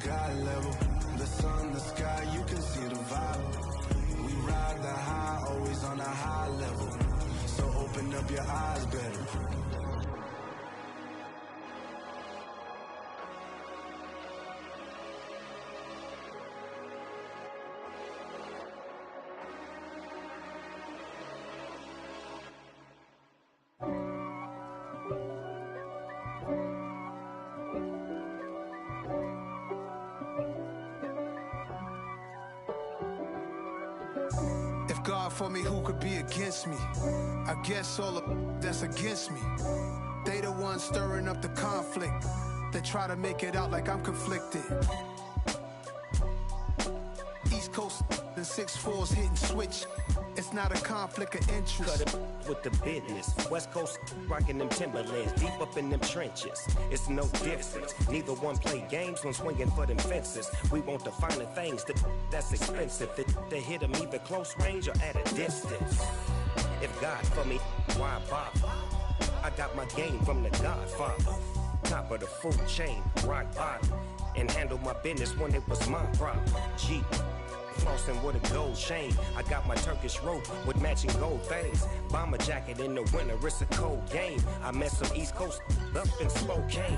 God level. The sun, the sky, you can see the vibe. We ride the high, always on a high level. So open up your eyes better. God for me, who could be against me? I guess all of that's against me. They the ones stirring up the conflict. They try to make it out like I'm conflicted. East Coast and 6'4's hitting switch. It's not a conflict of interest. Cut it with the business. West Coast rocking them Timberlands, deep up in them trenches. It's no difference. Neither one play games when swinging for them fences. We want the finer things that's expensive. They hit them either close range or at a distance. If God for me, why bother? I got my game from the Godfather. Top of the food chain, rock bottom. And handle my business when it was my problem. Jeep. Flossing with a gold chain. I got my Turkish rope with matching gold things. Bomber jacket in the winter, it's a cold game. I met some East Coast up in Spokane.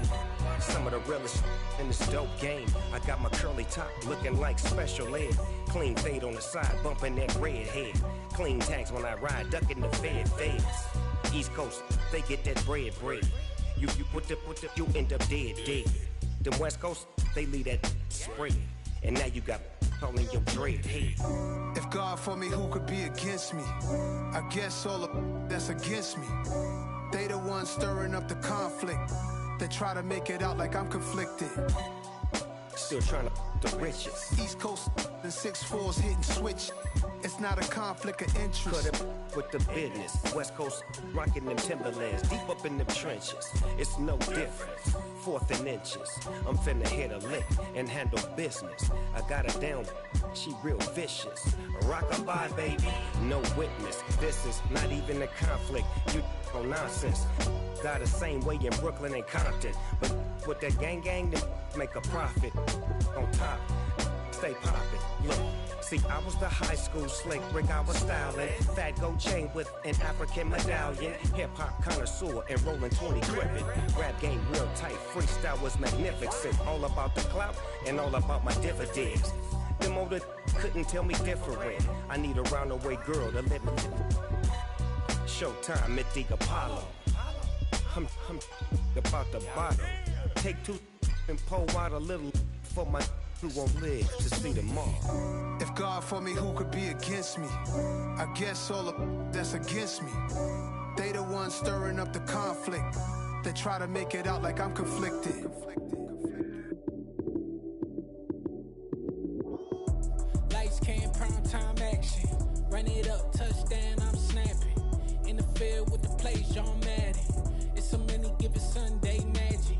Some of the realest in this dope game. I got my curly top looking like special ed. Clean fade on the side, bumping that red head. Clean tags when I ride, ducking the feds. East Coast, they get that bread. You you end up dead. Them West Coast, they leave that spread. And now you got calling your dread head. If God for me, who could be against me? I guess all of that's against me. They the ones stirring up the conflict. They try to make it out like I'm conflicted. Still trying to the riches. East Coast and 6'4's hitting switch. It's not a conflict of interest. Cut it with the business. West Coast rocking them Timberlands, deep up in them trenches. It's no difference. Fourth and inches. I'm finna hit a lick and handle business. I got her down, she real vicious. Rock-a-bye, baby, no witness. This is not even a conflict. You on nonsense. Got the same way in Brooklyn and Compton. But with that gang, they make a profit. On top, stay poppin'. Look. See, I was the high school slick Rick, I was styling. Fat gold chain with an African medallion. Hip-hop connoisseur and rolling 20 gripping. Rap game real tight, freestyle was magnificent. All about the clout and all about my dividends. Them older couldn't tell me different. I need a roundaway girl to live with. Showtime at the Apollo. I'm about the bottom. Take two and pour out a little for my who won't live to see tomorrow. If God for me, who could be against me? I guess all of that's against me. They the ones stirring up the conflict. They try to make it out like I'm conflicted. Lights came, prime time action. Run it up, touchdown, I'm snapping. In the field with the plays, John Madden. It's so many, give it Sunday magic.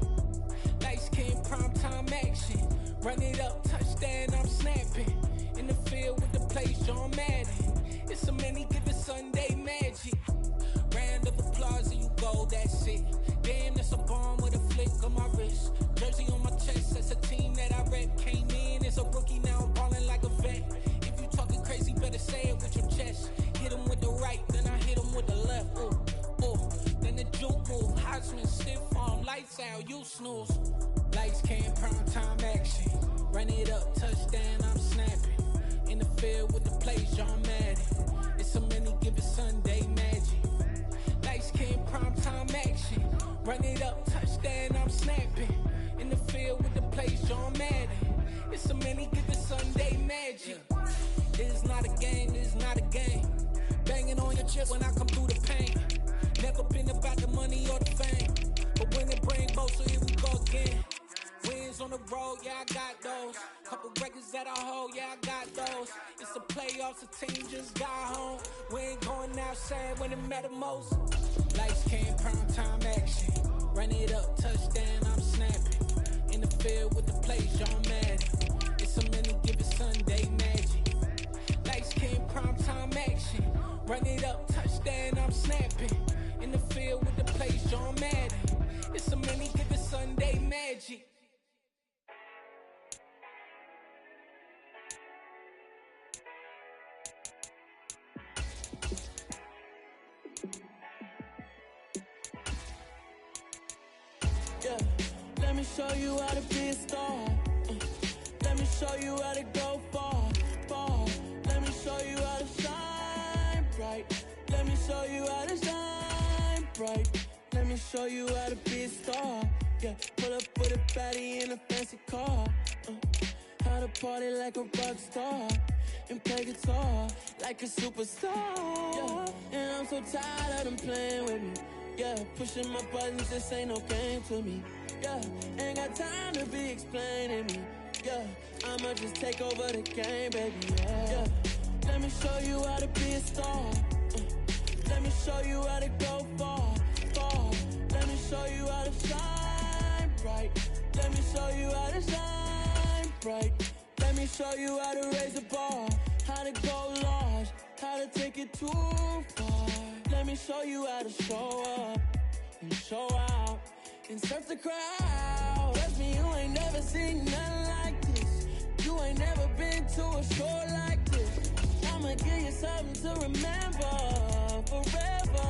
Lights came, prime time action. Run it up, touchdown, I'm snapping. In the field with the plays, John Madden. It's so many, give it Sunday magic. Round of applause and you go, that's it. Damn, that's a bomb with a flick on my wrist. Jersey on my chest, that's a team that I rep. Came in as a rookie, now I'm ballin' like a vet. If you talking crazy, better say it with your chest. Hit him with the right, then I hit him with the left. Ooh, then the juke move. Heisman, stiff arm, lights out, you snooze. Lights came, prime time action. Run it up, touchdown, I'm snapping. In the field with the plays, John Madden. It's so many, give it Sunday magic. Lights came, prime time action. Run it up, touchdown, I'm snapping. In the field with the plays, John Madden. It's so many, give it Sunday magic. This is not a game, this is not a game. Banging on your chest when I come through the pain. Never been about the money or the fame. But when it bring both, so here we go again. Wins on the road, yeah, I got those. Couple records that I hold, yeah, I got those. It's the playoffs, the team just got home. We ain't going outside when it matter most. Lights came, prime time action. Run it up, touchdown, I'm snapping. In the field with the plays, John Madden. It's so many, give it Sunday magic. Lights came, prime time action. Run it up, touchdown, I'm snapping. In the field with the plays, John Madden. It's so many, give it Sunday magic. Let me show you how to be a star. Let me show you how to go far, far. Let me show you how to shine bright. Let me show you how to shine bright. Let me show you how to be a star. Yeah, pull up with a baddie in a fancy car. How to party like a rock star and play guitar like a superstar. Yeah, and I'm so tired of them playing with me. Yeah, pushing my buttons, this ain't no game to me. Yeah, ain't got time to be explaining me. Yeah, I'ma just take over the game, baby. Yeah, let me show you how to be a star. Let me show you how to go far, far. Let me show you how to shine bright. Let me show you how to shine bright. Let me show you how to raise the bar, how to go large, how to take it too far. Let me show you how to show up and show out and surf the crowd. Trust me, you ain't never seen nothing like this. You ain't never been to a show like this. I'ma give you something to remember forever.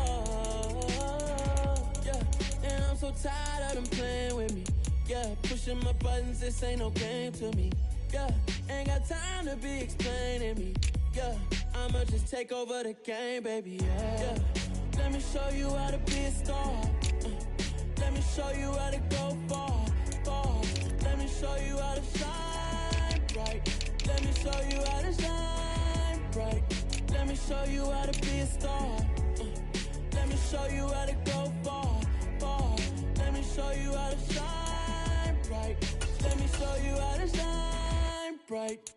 Yeah, and I'm so tired of them playing with me. Yeah, pushing my buttons, this ain't no game to me. Yeah, ain't got time to be explaining me. Yeah, I'ma just take over the game, baby. Yeah, let me show you how to be a star. Let me show you how to go far, far. Let me show you how to shine bright. Let me show you how to shine bright. Let me show you how to be a star. Let me show you how to go far, far. Let me show you how to shine bright. Let me show you how to shine bright.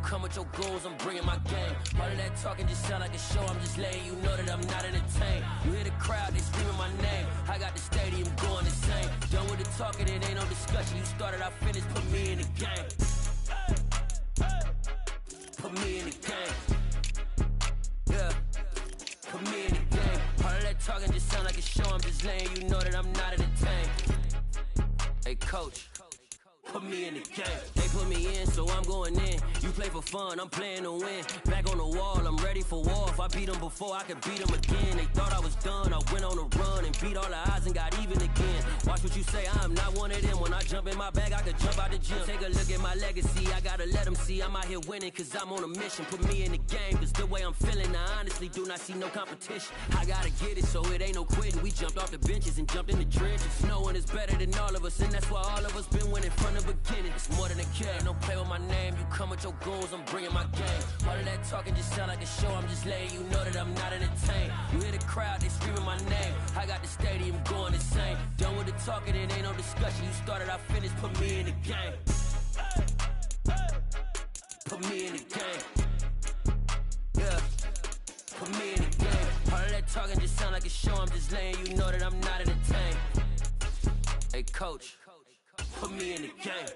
Come with your goons, I'm bringing my game. All of that talking just sound like a show. I'm just letting you know that I'm not entertained. You hear the crowd, they screaming my name. I got the stadium going insane. Done with the talking, it ain't no discussion. You started, I finished, put me in the game. Put me in the game. Yeah, put me in the game. All of that talking just sound like a show. I'm just letting you know that I'm not entertained. Hey, coach. Put me in the game. They put me in, so I'm going in. You play for fun, I'm playing to win. Back on the wall, I'm ready for war. If I beat them before, I could beat them again. They thought I was done, I went on a run and beat all the odds and got even again. Watch what you say, I'm not one of them. When I jump in my bag, I could jump out the gym. Take a look at my legacy, I gotta let them see I'm out here winning, cause I'm on a mission. Put me in the game, cause the way I'm feeling, I honestly do not see no competition. I gotta get it, so it ain't no quitting. We jumped off the benches and jumped in the trenches. No one is better than all of us, and that's why all of us been winning from the beginning. It's more than a kill, don't play with my name. You come with your goons, I'm bringing my game. All of that talking just sound like a show. I'm just letting you know that I'm not entertained. You hear the crowd, they screaming my name. I got the stadium going insane. Done with the talking, it ain't no discussion. You started, I finished, put me in the game. Put me in the game. Yeah, put me in the game. All of that talking just sound like a show. I'm just letting you know that I'm not entertained. Hey, coach, put me in the game.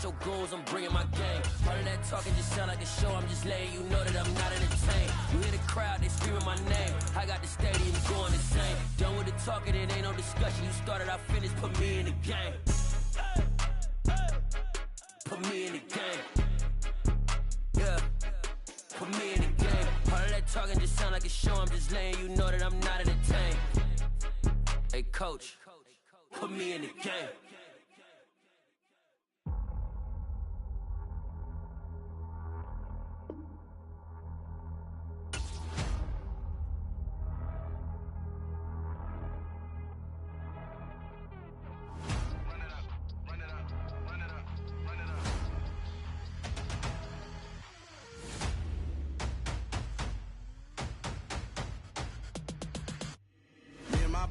Your goals, I'm bringing my game. All of that talking just sound like a show. I'm just letting you know that I'm not entertained. You hear the crowd, they screaming my name. I got the stadium going insane. Done with the talking, it ain't no discussion. You started, I finished, put me in the game. Put me in the game. Yeah, put me in the game. All of that talking just sound like a show. I'm just letting you know that I'm not entertained. Hey, coach, put me in the game.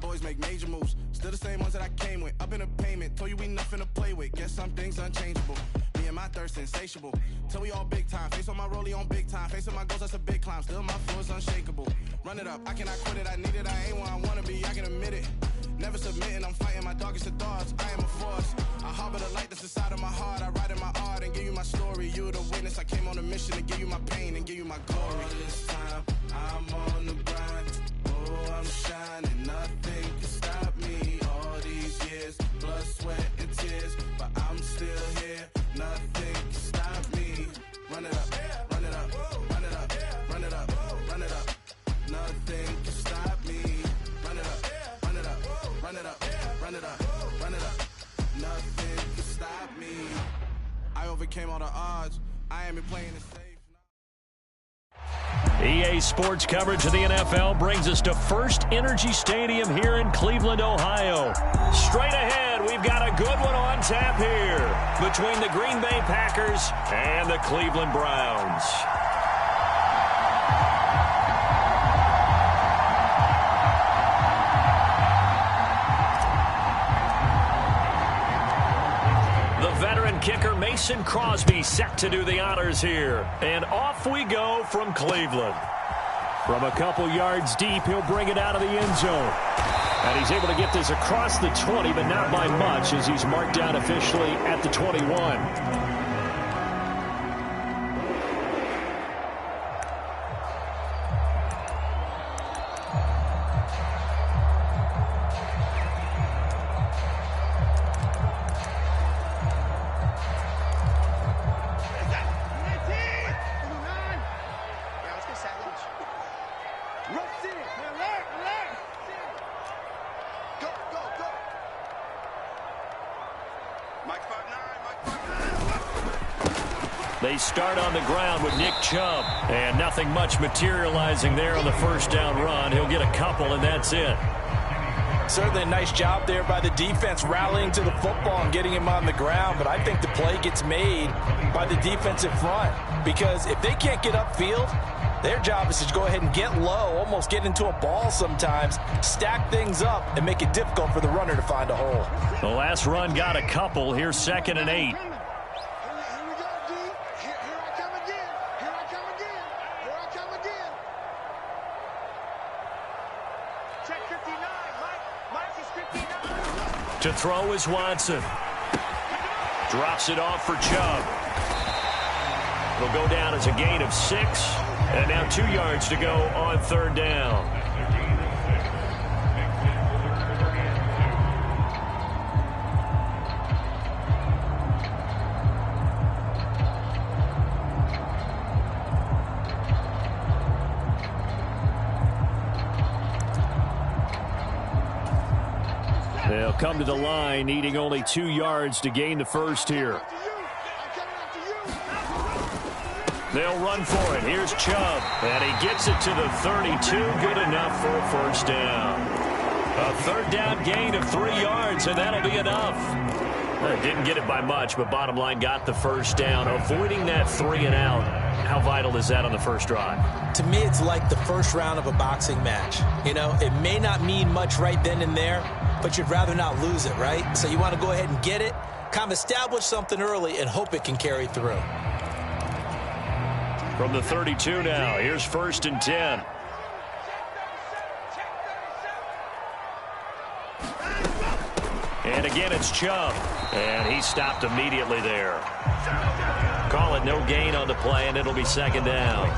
boys make major moves. Still the same ones that I came with. Up in a payment, told you we nothing to play with. Guess some things unchangeable. Me and my thirst insatiable. Till we all big time. Face on my rollie on big time. Face on my goals, that's a big climb. Still my flow is unshakable. Run it up, I cannot quit it. I need it, I ain't where I wanna be, I can admit it. Never submitting, I'm fighting my darkest of thoughts. I am a force. I harbor the light that's inside of my heart. I write in my art and give you my story. You the witness. I came on a mission to give you my pain and give you my glory. All this time, I'm on the grind. Oh, I'm shining. Nothing can stop me. All these years, blood, sweat, and tears. But I'm still here. Nothing can stop me. Run it up, run it up, run it up, run it up, run it up. Nothing can stop me. Run it up, run it up, run it up, run it up, run it up. Nothing can stop me. I overcame all the odds. I ain't been playing it safe. EA Sports coverage of the NFL brings us to First Energy Stadium here in Cleveland, Ohio. Straight ahead, we've got a good one on tap here between the Green Bay Packers and the Cleveland Browns. Kicker Mason Crosby set to do the honors here. And off we go from Cleveland. From a couple yards deep, he'll bring it out of the end zone. And he's able to get this across the 20, but not by much as he's marked down officially at the 21. They start on the ground with Nick Chubb, and nothing much materializing there on the first down run. He'll get a couple, and that's it. Certainly a nice job there by the defense rallying to the football and getting him on the ground, but I think the play gets made by the defensive front because if they can't get upfield, their job is to go ahead and get low, almost get into a ball sometimes, stack things up, and make it difficult for the runner to find a hole. The last run got a couple. Here's 2nd and 8. To throw is Watson. Drops it off for Chubb. It'll go down as a gain of 6. And now 2 yards to go on 3rd down. They'll come to the line, needing only 2 yards to gain the first here. They'll run for it. Here's Chubb, and he gets it to the 32. Good enough for a first down. A 3rd down gain of 3 yards, and that'll be enough. Didn't get it by much, but bottom line got the first down. Avoiding that 3 and out, how vital is that on the first drive? To me, it's like the first round of a boxing match. You know, it may not mean much right then and there, but you'd rather not lose it, right? So you want to go ahead and get it, kind of establish something early, and hope it can carry through. From the 32 now, here's 1st and 10. And again, it's Chubb. And he stopped immediately there. Call it no gain on the play, and it'll be 2nd down.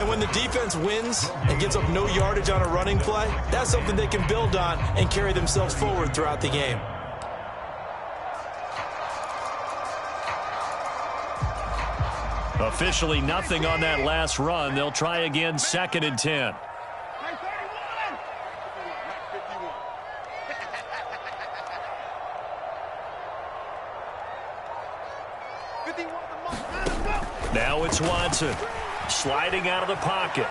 And when the defense wins and gives up no yardage on a running play, that's something they can build on and carry themselves forward throughout the game. Officially nothing on that last run. They'll try again, 2nd and 10. Now it's Watson, sliding out of the pocket.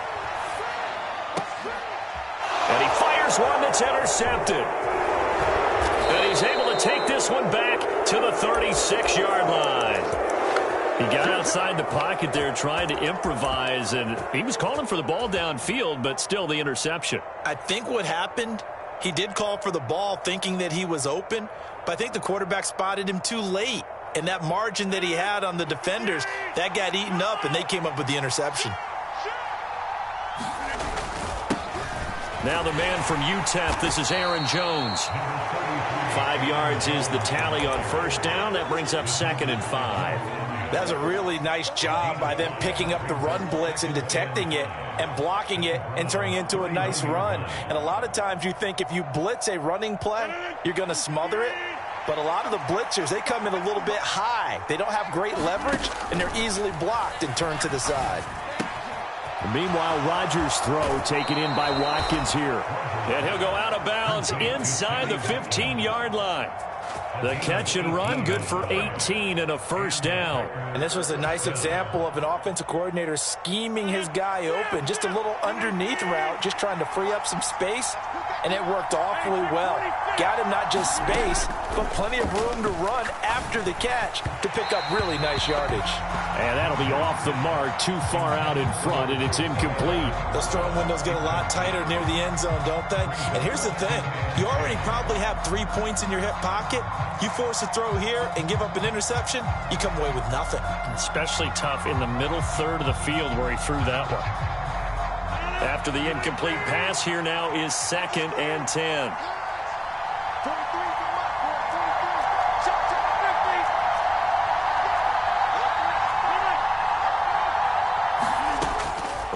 And he fires one that's intercepted. And he's able to take this one back to the 36-yard line. He got outside the pocket there trying to improvise, and he was calling for the ball downfield, but still the interception. I think what happened, He did call for the ball thinking that he was open, but I think the quarterback spotted him too late. And that margin that he had on the defenders, that got eaten up, and they came up with the interception. Now the man from UTEP, this is Aaron Jones. 5 yards is the tally on first down. That brings up 2nd and 5. That's a really nice job by them picking up the run blitz and detecting it and blocking it and turning it into a nice run. And a lot of times you think if you blitz a running play, you're going to smother it. But a lot of the blitzers, they come in a little bit high. They don't have great leverage, and they're easily blocked and turned to the side. Meanwhile, Rodgers' throw taken in by Watkins here. And he'll go out of bounds inside the 15-yard line. The catch and run, good for 18 and a first down. And this was a nice example of an offensive coordinator scheming his guy open. Just a little underneath route, just trying to free up some space, and it worked awfully well. Got him not just space, but plenty of room to run after the catch to pick up really nice yardage. And that'll be off the mark, too far out in front, and it's incomplete. Those throwing windows get a lot tighter near the end zone, don't they? And here's the thing. You already probably have 3 points in your hip pocket. You force a throw here and give up an interception, you come away with nothing. Especially tough in the middle third of the field where he threw that one. After the incomplete pass, here now is 2nd and 10.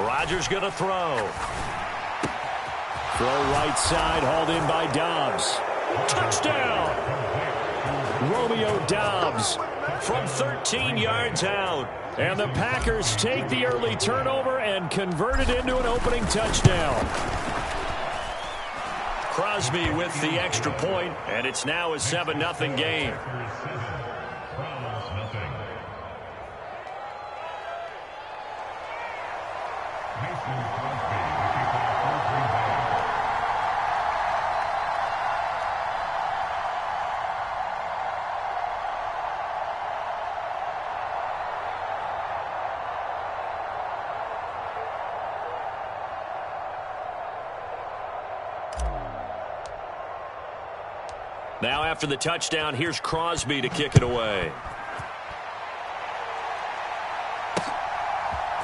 Rodgers going to throw. Throw right side, hauled in by Dobbs. Touchdown! Romeo Dobbs from 13 yards out. And the Packers take the early turnover and convert it into an opening touchdown. Crosby with the extra point, and it's now a 7-0 game. Now after the touchdown, here's Crosby to kick it away.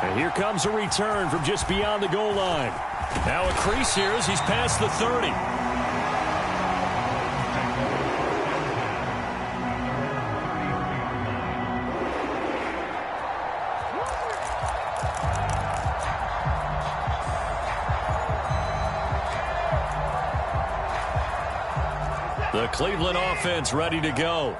And here comes a return from just beyond the goal line. Now a crease here as he's past the 30. The Cleveland offense ready to go.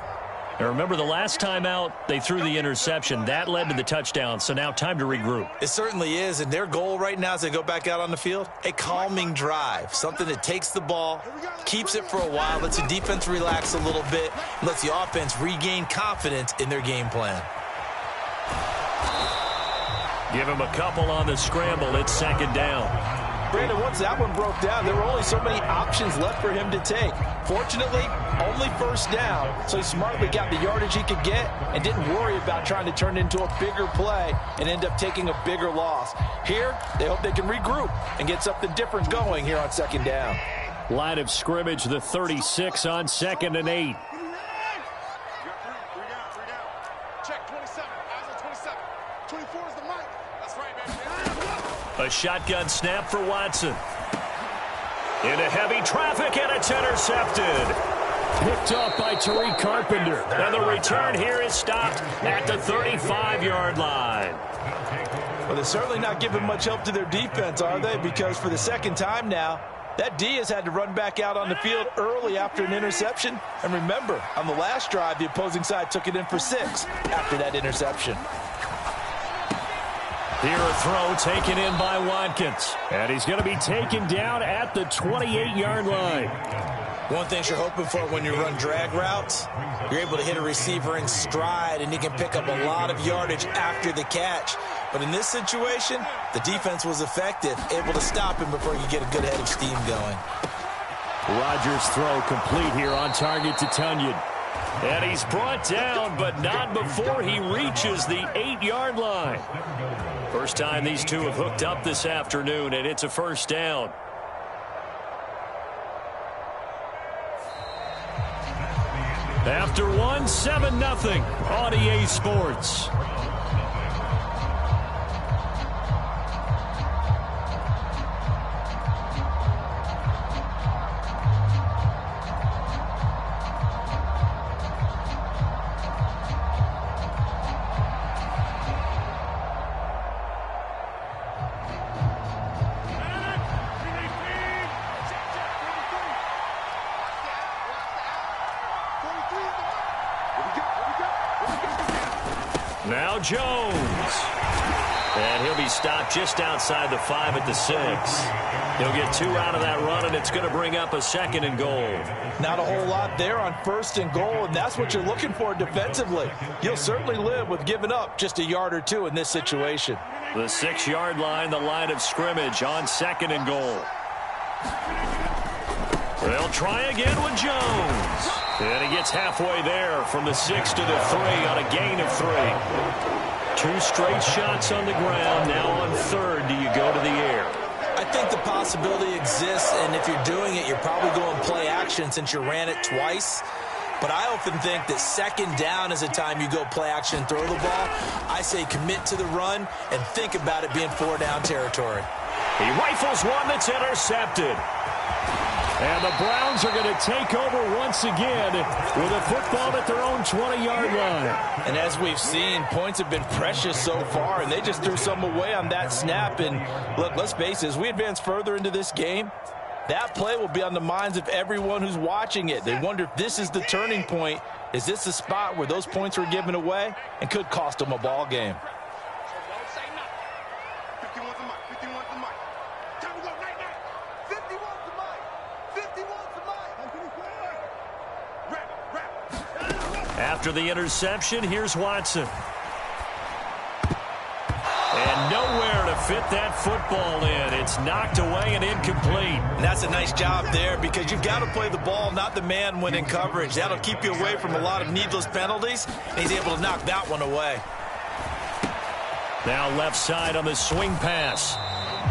And remember, the last time out, they threw the interception. That led to the touchdown, so now time to regroup. It certainly is, and their goal right now as they go back out on the field, a calming drive, something that takes the ball, keeps it for a while, lets the defense relax a little bit, lets the offense regain confidence in their game plan. Give him a couple on the scramble. It's 2nd down. Brandon, once that one broke down, there were only so many options left for him to take. Fortunately, only first down, so he smartly got the yardage he could get and didn't worry about trying to turn it into a bigger play and end up taking a bigger loss. Here, they hope they can regroup and get something different going here on 2nd down. Line of scrimmage, the 36 on 2nd and 8. Check 27. Eyes on 27. 24 is the mic. That's right, baby. A shotgun snap for Watson. Into heavy traffic, and it's intercepted. Picked up by Tariq Carpenter. And the return here is stopped at the 35-yard line. Well, they're certainly not giving much help to their defense, are they? Because for the 2nd time now, that D has had to run back out on the field early after an interception. And remember, on the last drive, the opposing side took it in for 6 after that interception. Here a throw taken in by Watkins. And he's going to be taken down at the 28-yard line. One thing you're hoping for when you run drag routes, you're able to hit a receiver in stride, and he can pick up a lot of yardage after the catch. But in this situation, the defense was effective, able to stop him before you get a good head of steam going. Rodgers' throw complete here on target to Tunyon. And he's brought down, but not before he reaches the 8-yard line. First time these two have hooked up this afternoon, and it's a first down. After one, 7-0 on EA Sports. Now Jones. And he'll be stopped just outside the 5 at the 6. He'll get 2 out of that run, and it's going to bring up a 2nd and goal. Not a whole lot there on 1st and goal, and that's what you're looking for defensively. You'll certainly live with giving up just a yard or 2 in this situation. The 6-yard line, the line of scrimmage on 2nd and goal. They'll try again with Jones. And he gets halfway there from the 6 to the 3 on a gain of 3. 2 straight shots on the ground. Now on 3rd, do you go to the air? I think the possibility exists, and if you're doing it, you're probably going play action since you ran it twice. But I often think that 2nd down is a time you go play action and throw the ball. I say commit to the run and think about it being 4-down territory. He rifles one that's intercepted. And the Browns are going to take over once again with a football at their own 20-yard line. And as we've seen, points have been precious so far, and they just threw some away on that snap. And look, let's face it, as we advance further into this game, that play will be on the minds of everyone who's watching it. They wonder if this is the turning point. Is this the spot where those points were given away and could cost them a ball game? After the interception, here's Watson. And nowhere to fit that football in. It's knocked away and incomplete. And that's a nice job there because you've got to play the ball, not the man when in coverage. That'll keep you away from a lot of needless penalties, and he's able to knock that one away. Now left side on the swing pass.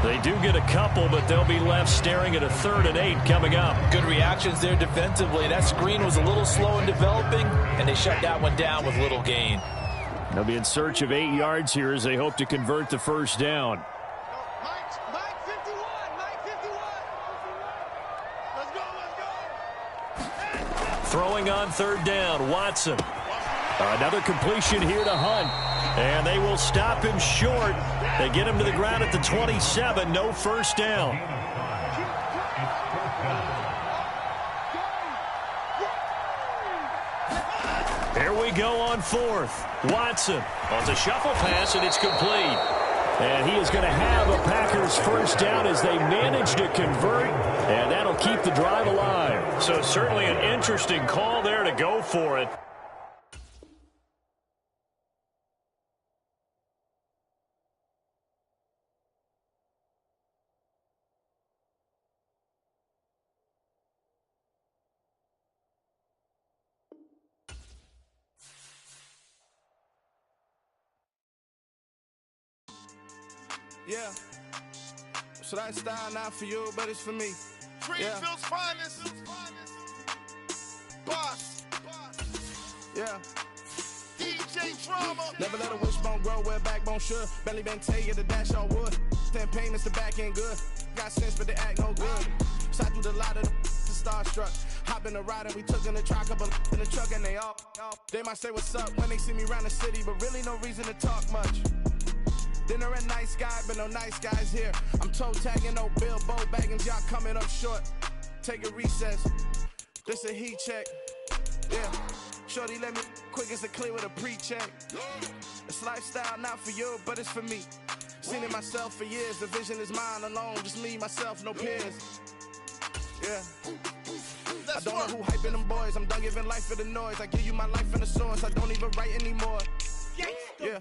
They do get a couple, but they'll be left staring at a 3rd and 8 coming up. Good reactions there defensively. That screen was a little slow in developing, and they shut that one down with little gain. They'll be in search of 8 yards here as they hope to convert the 1st down. Mike 51. Let's go. Throwing on 3rd down, Watson. Another completion here to Hunt. And they will stop him short. They get him to the ground at the 27. No 1st down. Here we go on 4th. Watson on the shuffle pass, and it's complete. And he is going to have a Packers 1st down as they manage to convert, and that'll keep the drive alive. So certainly an interesting call there to go for it. Yeah. So that style not for you, but it's for me. Greenfield's finest. Boss. Yeah. DJ Drama. Never let a wishbone grow where backbone should. Belly been take the dash all wood. Then pain is the back end good. Got sense, but they act no good. So I do the lot of the starstruck. Hop in the ride and we took in the truck, couple in the truck and they all. They might say what's up when they see me around the city, but really no reason to talk much. Dinner a nice guy, but no nice guys here. I'm toe tagging, no Bilbo baggins, y'all coming up short. Take a recess. This a heat check. Yeah. Shorty let me quick as a clear with a pre-check. It's lifestyle not for you, but it's for me. Seen it myself for years. The vision is mine alone. Just me, myself, no peers. Yeah. I don't know who hyping them boys. I'm done giving life for the noise. I give you my life in the source. I don't even write anymore. Yeah.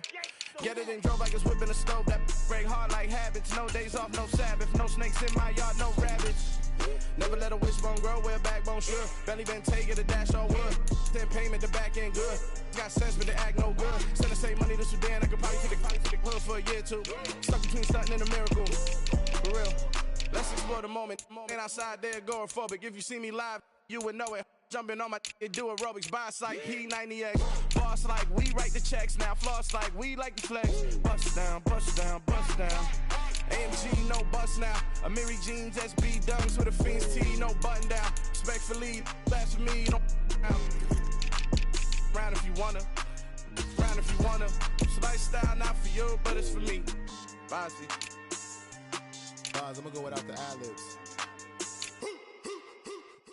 Get it and drove like it's whipping a stove. That break hard like habits. No days off, no Sabbath. No snakes in my yard, no rabbits. Never let a wishbone grow where backbone should. Belly been taking the dash all wood. Then payment, the back end good. Got sense, but they act no good. Send the same money to Sudan. I could probably take the hood for a year or two. Stuck between stunting and a miracle. For real. Let's explore the moment. Ain't outside there agoraphobic. If you see me live, you would know it. Jumping on my do aerobics, boss like P90X. Boss like we write the checks now. Floss like we like the flex. Bust down, bust down, bust down. AMG, no bust now. Amiri jeans, SB dunks with a Fiends T, no button down. Respectfully, that's for me, don't down. Round if you wanna, round if you wanna. It's lifestyle, not for you, but it's for me. Bossy. I'm gonna go without the ad-libs.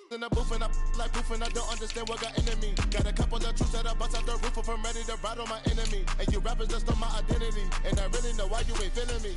In the booth and I like poof and I don't understand what got into me. Got a couple of troops that I bust out the roof if I'm ready to ride on my enemy. And you rappers just stole my identity. And I really know why you ain't feeling me.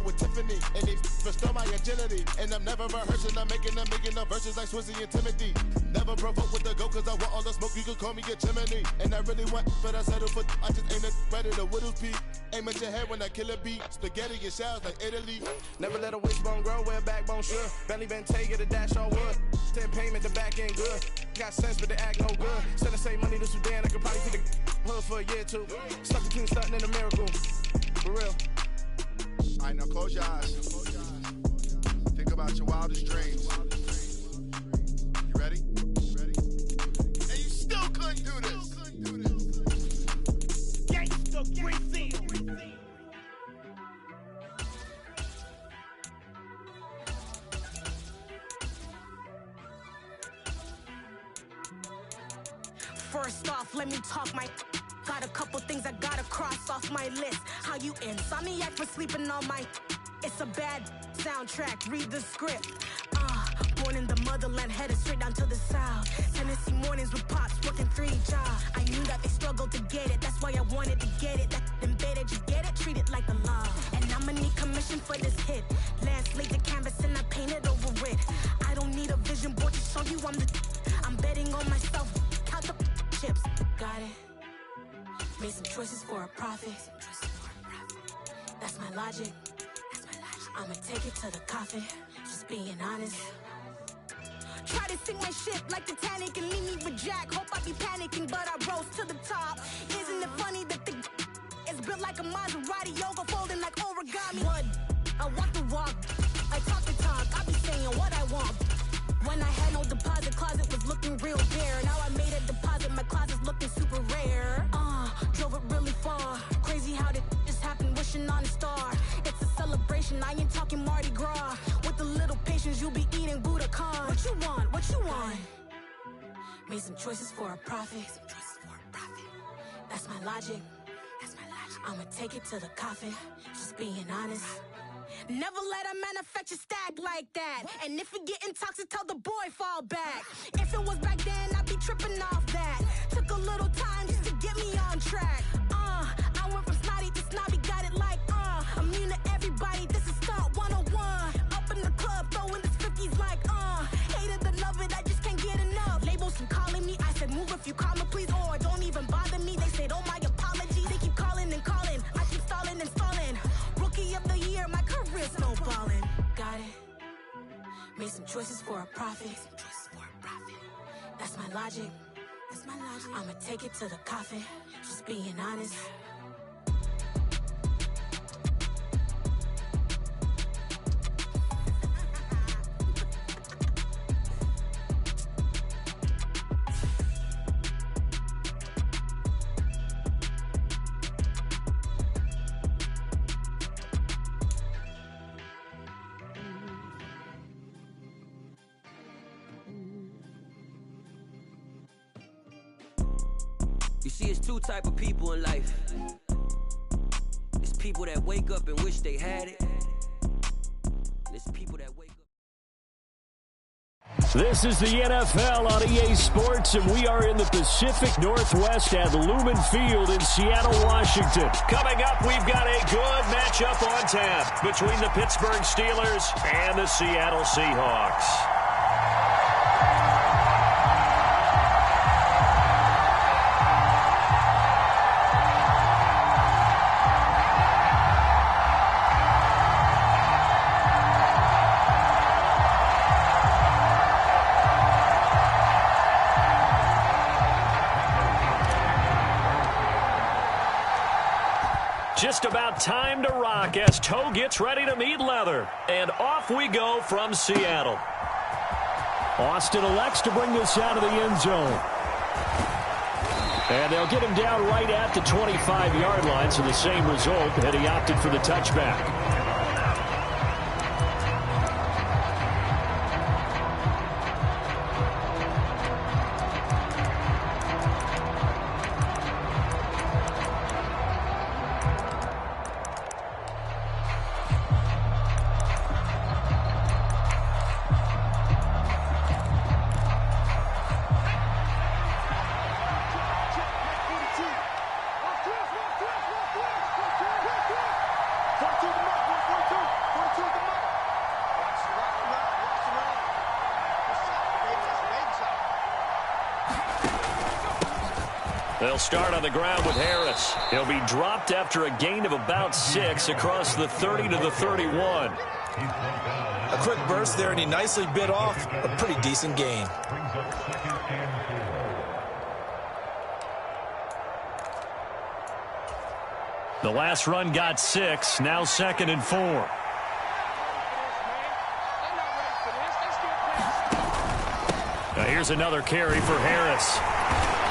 With Tiffany and they restore my agility. And I'm never rehearsing, I'm making no verses like Swizzy and Timothy. Never provoke with the go cause I want all the smoke, you can call me a chimney. And I really want, but I settle for I just ain't ready to whittle pea. Aim at your head when I kill a beat. Spaghetti and shells like Italy. Never let a wishbone grow where a backbone should. Belly been take it a dash all wood. 10 payment, the back end good. Got sense, but the act no good. Send the same money to Sudan, I could probably see the hood for a year or two. Stuck between stunting and a miracle. For real. All right, now close your eyes. Think about your wildest dreams. You ready? And you still couldn't do this. Gangsta Brazil. First off, let me talk my. Got a couple things I gotta cross off my list. How you insomniac for sleeping on my. It's a bad soundtrack, read the script. Born in the motherland, headed straight down to the south. Tennessee mornings with pops, working 3 jobs. I knew that they struggled to get it, that's why I wanted to get it. That embedded, you get it, treat it like a law. And I'ma need commission for this hit. Last laid the canvas and I painted over it. I don't need a vision board to show you I'm betting on myself. Count the chips, got it. Made some choices for a profit. That's my logic. I'ma take it to the coffin. Just being honest. Try to sink my ship like Titanic and leave me with Jack. Hope I be panicking, but I rose to the top. Isn't it funny that the is built like a Maserati, yoga folding like origami? What? I walk the walk. I talk the talk. I be saying what I want. When I had no deposit, closet was looking real bare. Now I made a deposit, my closet's looking super rare. Drove it really far. Crazy how did this happen, wishing on a star. It's a celebration, I ain't talking Mardi Gras. With a little patience, you'll be eating Budokan. What you want? What you want? Made some choices for a profit. That's my logic. I'ma take it to the coffin. Just being honest. Never let a manufacture stack like that. And if it getting toxic, tell the boy fall back. If it was back then, I'd be tripping off that. Took a little time just to get me on track. I went from snotty to snobby, got it like, immune to everybody, this is stunt 101. Up in the club, throwing this 50s like, hate it or love it, I just can't get enough. Labels keep calling me, I said move if you call me please, or don't even bother me. They said, oh my apology, they keep calling and calling. I keep stalling and stalling. Rookie of the year, my career snowballing. Got it. Made some choices for a profit. That's my logic. I'ma take it to the coffin. Just being honest. You see, it's 2 type of people in life. It's people that wake up and wish they had it. And it's people that wake up. This is the NFL on EA Sports, and we are in the Pacific Northwest at Lumen Field in Seattle, Washington. Coming up, we've got a good matchup on tap between the Pittsburgh Steelers and the Seattle Seahawks. Just about time to rock as toe gets ready to meet leather. And off we go from Seattle. Austin elects to bring this out of the end zone. And they'll get him down right at the 25-yard line, so the same result, and he opted for the touchback. They'll start on the ground with Harris. He'll be dropped after a gain of about 6 across the 30 to the 31. A quick burst there, and he nicely bit off a pretty decent gain. The last run got 6, now 2nd and 4. Now here's another carry for Harris.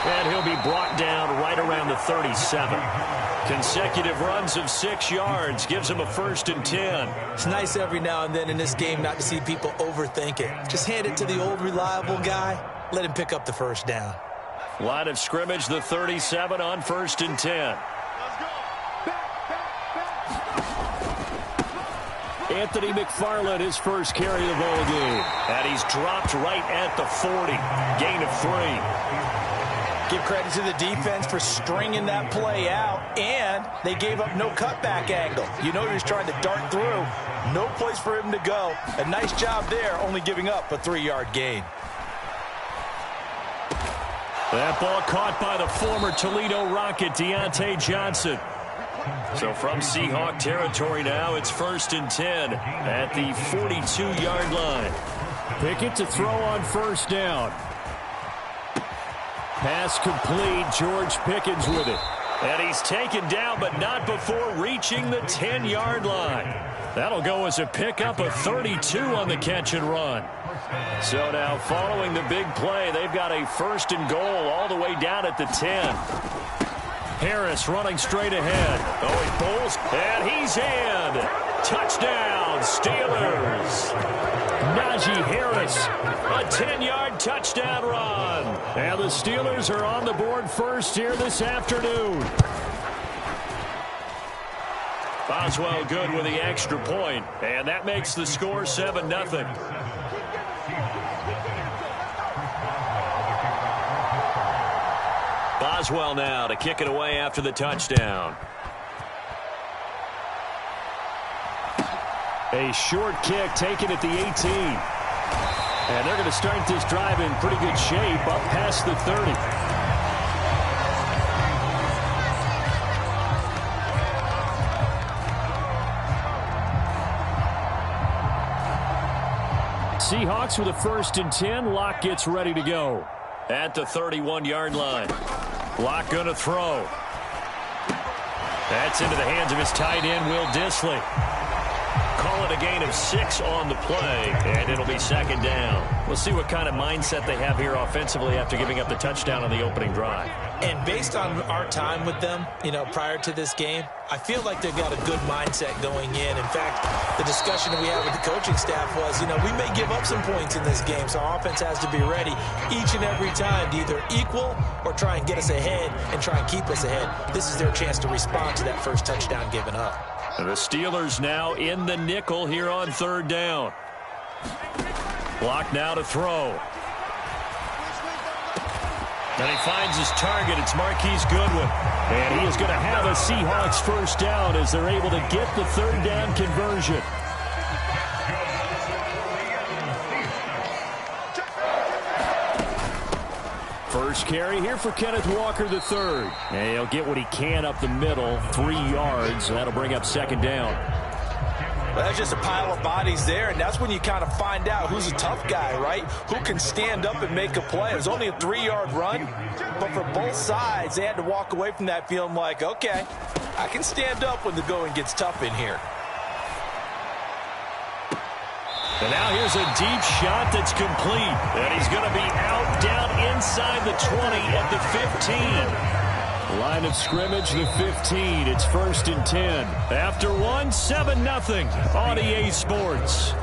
And he'll be brought down right around the 37. Consecutive runs of 6 yards gives him a 1st and 10. It's nice every now and then in this game not to see people overthink it. Just hand it to the old reliable guy. Let him pick up the first down. Line of scrimmage, the 37 on 1st and 10. Anthony McFarland, his first carry of the ball game. And he's dropped right at the 40. Gain of 3. Give credit to the defense for stringing that play out, and they gave up no cutback angle. You know he was trying to dart through. No place for him to go. A nice job there, only giving up a 3-yard gain. That ball caught by the former Toledo Rocket, Deontay Johnson. So from Seahawk territory now, it's 1st and 10 at the 42-yard line. Pickett to throw on 1st down. Pass complete. George Pickens with it. And he's taken down, but not before reaching the 10-yard line. That'll go as a pickup of 32 on the catch and run. So now following the big play, they've got a 1st and goal all the way down at the 10. Harris running straight ahead. Oh, he pulls, and he's in. Touchdown, Steelers. Najee Harris, a 10-yard touchdown run. And the Steelers are on the board first here this afternoon. Boswell good with the extra point, and that makes the score 7-0. Boswell now to kick it away after the touchdown. A short kick taken at the 18. And they're going to start this drive in pretty good shape up past the 30. Seahawks with a 1st and 10. Locke gets ready to go at the 31-yard line. Locke going to throw. That's into the hands of his tight end, Will Dissly. Call it a gain of 6 on the play, and it'll be 2nd down. We'll see what kind of mindset they have here offensively after giving up the touchdown on the opening drive. And based on our time with them, prior to this game, I feel like they've got a good mindset going in. In fact, the discussion that we had with the coaching staff was, we may give up some points in this game, so our offense has to be ready each and every time to either equal or try and get us ahead and try and keep us ahead. This is their chance to respond to that first touchdown given up. The Steelers now in the nickel here on 3rd down. Block now to throw. And he finds his target. It's Marquise Goodwin. And he is going to have a Seahawks 1st down as they're able to get the 3rd down conversion. First carry here for Kenneth Walker III. And he'll get what he can up the middle, 3 yards. That'll bring up 2nd down. Well, that's just a pile of bodies there, and that's when you kind of find out who's a tough guy, right? Who can stand up and make a play. It was only a 3-yard run, but for both sides, they had to walk away from that feeling like, okay, I can stand up when the going gets tough in here. And now here's a deep shot that's complete. And he's going to be out down inside the 20 at the 15. Line of scrimmage, the 15. It's 1st and 10. After 7-0 on EA Sports.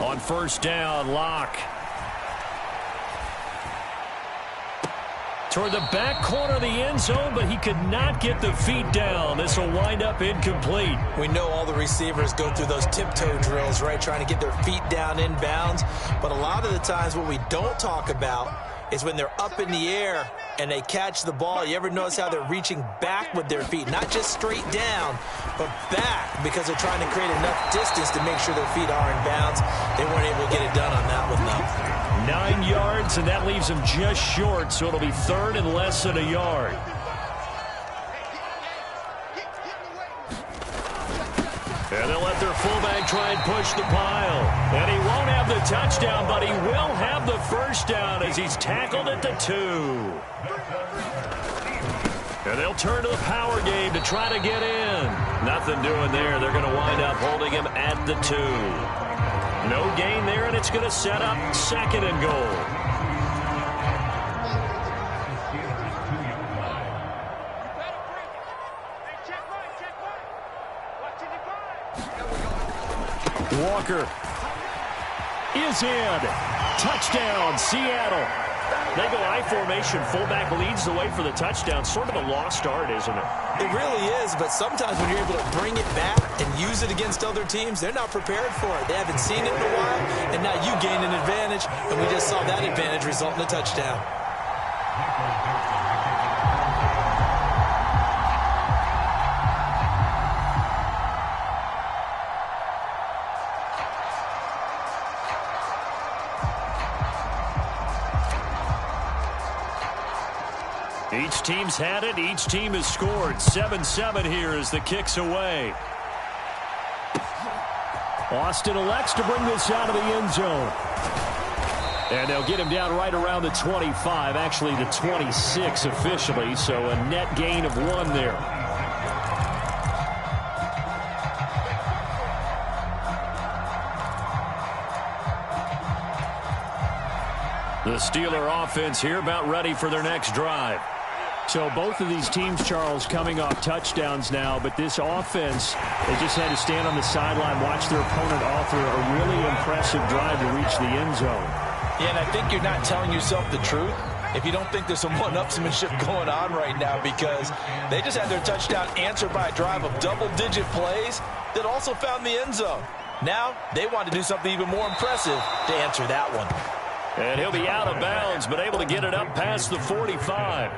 On 1st down, Locke. Toward the back corner of the end zone, but he could not get the feet down. This will wind up incomplete. We know all the receivers go through those tiptoe drills, right, trying to get their feet down inbounds. But a lot of the times what we don't talk about is when they're up in the air and they catch the ball. You ever notice how they're reaching back with their feet? Not just straight down, but back, because they're trying to create enough distance to make sure their feet are in bounds. They weren't able to get it done on that one, though. 9 yards, and that leaves them just short, so it'll be 3rd and less than a yard. And they'll let their fullback try and push the pile. And he won't have the touchdown, but he will have the 1st down as he's tackled at the 2. And they'll turn to the power game to try to get in. Nothing doing there. They're going to wind up holding him at the 2. No gain there, and it's going to set up 2nd and goal. Walker is in. Touchdown, Seattle. They go I formation. Fullback leads the way for the touchdown. Sort of a lost art, isn't it? It really is, but sometimes when you're able to bring it back and use it against other teams, they're not prepared for it. They haven't seen it in a while, and now you gain an advantage, and we just saw that advantage result in a touchdown. Each team's had it. Each team has scored. 7-7 here as the kick's away. Austin elects to bring this out of the end zone. And they'll get him down right around the 25, actually the 26 officially, so a net gain of 1 there. The Steeler offense here about ready for their next drive. So both of these teams, Charles, coming off touchdowns now, but this offense, they just had to stand on the sideline, watch their opponent author a really impressive drive to reach the end zone. Yeah, and I think you're not telling yourself the truth if you don't think there's some one-upsmanship going on right now, because they just had their touchdown answered by a drive of double-digit plays that also found the end zone. Now they want to do something even more impressive to answer that one. And he'll be out of bounds, but able to get it up past the 45.